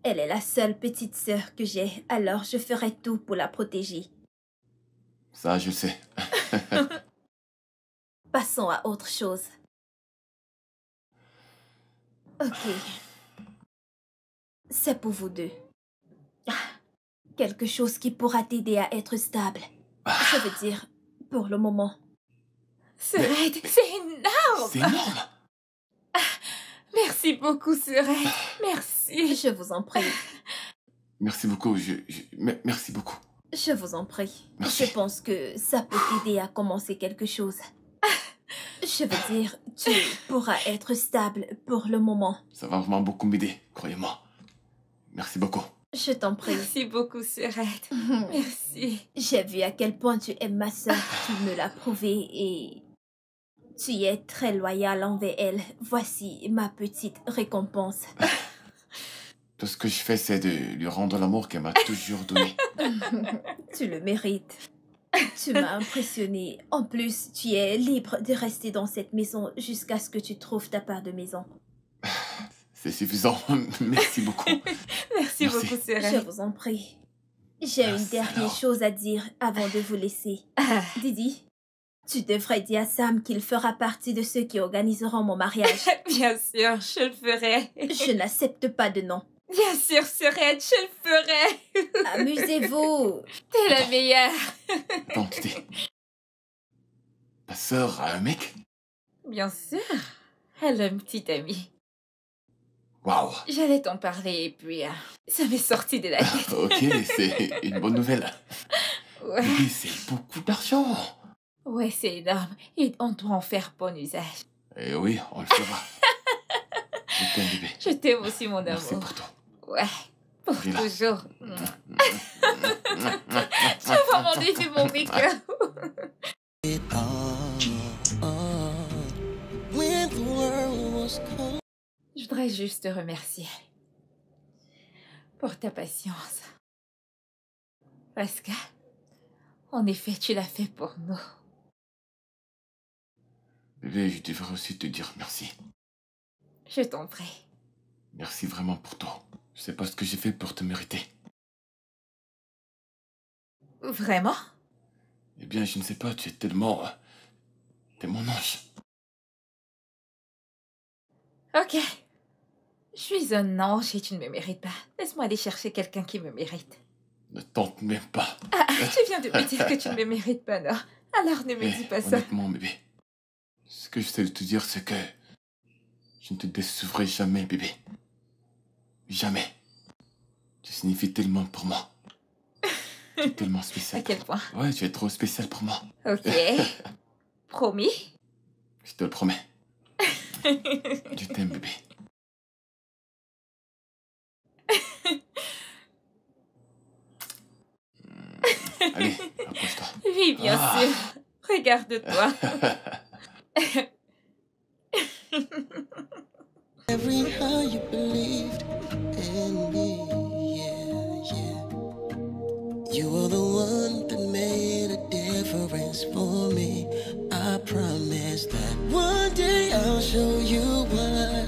Elle est la seule petite sœur que j'ai, alors je ferai tout pour la protéger. Ça, je sais. Passons à autre chose. Ok. C'est pour vous deux. Quelque chose qui pourra t'aider à être stable. Je veux dire, pour le moment. Serette, c'est énorme. C'est énorme. Merci beaucoup, Serette. Merci. Je vous en prie. Merci beaucoup. Merci beaucoup. Je vous en prie. Merci. Je pense que ça peut t'aider à commencer quelque chose. Je veux dire, tu pourras être stable pour le moment. Ça va vraiment beaucoup m'aider, croyez-moi. Merci beaucoup. Je t'en prie. Merci beaucoup, Serette. Merci. J'ai vu à quel point tu aimes ma sœur. Tu me l'as prouvé et tu es très loyal envers elle. Voici ma petite récompense. Tout ce que je fais, c'est de lui rendre l'amour qu'elle m'a toujours donné. Tu le mérites. Tu m'as impressionné. En plus, tu es libre de rester dans cette maison jusqu'à ce que tu trouves ta part de maison. C'est suffisant. Merci beaucoup. Merci beaucoup, Je Serette. vous en prie. J'ai une dernière alors. chose à dire avant de vous laisser. Ah, Didi, tu devrais dire à Sam qu'il fera partie de ceux qui organiseront mon mariage. bien sûr, je le ferai. Je n'accepte pas de nom. Bien sûr, Serette, je le ferai. Amusez-vous. T'es la meilleure. Attends, Titi. Ta sœur a un mec? Bien sûr. Elle a une petite amie. Waouh. J'allais t'en parler et puis ça m'est sorti de la tête. Ok, c'est une bonne nouvelle. Ouais, Oui, c'est beaucoup d'argent. ouais, c'est énorme. Et on doit en faire bon usage. Eh oui, on le fera. Je t'aime, bébé. Je t'aime aussi, mon Merci amour. pour toi. Ouais, pour Viens là. toujours. Tu as vraiment défait mon cœur. When the world was cold. Je voudrais juste te remercier pour ta patience. Parce que, en effet, tu l'as fait pour nous. Bébé, je devrais aussi te dire merci. Je t'en prie. Merci vraiment pour tout. Je sais pas ce que j'ai fait pour te mériter. Vraiment? Eh bien, je ne sais pas, tu es tellement... T'es mon ange. Ok. Je suis un ange et tu ne me mérites pas. Laisse-moi aller chercher quelqu'un qui me mérite. Ne tente même pas. Tu viens de me dire que tu ne me mérites pas, non? Alors ne me dis pas ça. Honnêtement, bébé, ce que j'essaie de te dire, c'est que je ne te décevrai jamais, bébé. Jamais. Tu signifies tellement pour moi. Tu es tellement spécial. À quel point? Ouais, tu es trop spécial pour moi. Ok. Promis? Je te le promets. Je t'aime, bébé. Allez, approche-toi. Oui, bien sûr. Regarde-toi. Every how you believed in me, yeah, yeah. You were the one that made a difference for me. I promise that one day I'll show you what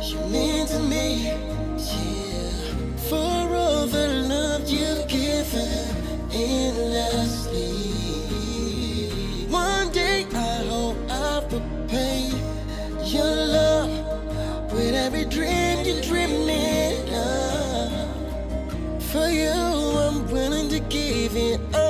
you mean to me, yeah. For all the love you've given endlessly. One day I hope I'll repay your love. With every dream you're dreaming of. For you, I'm willing to give it up.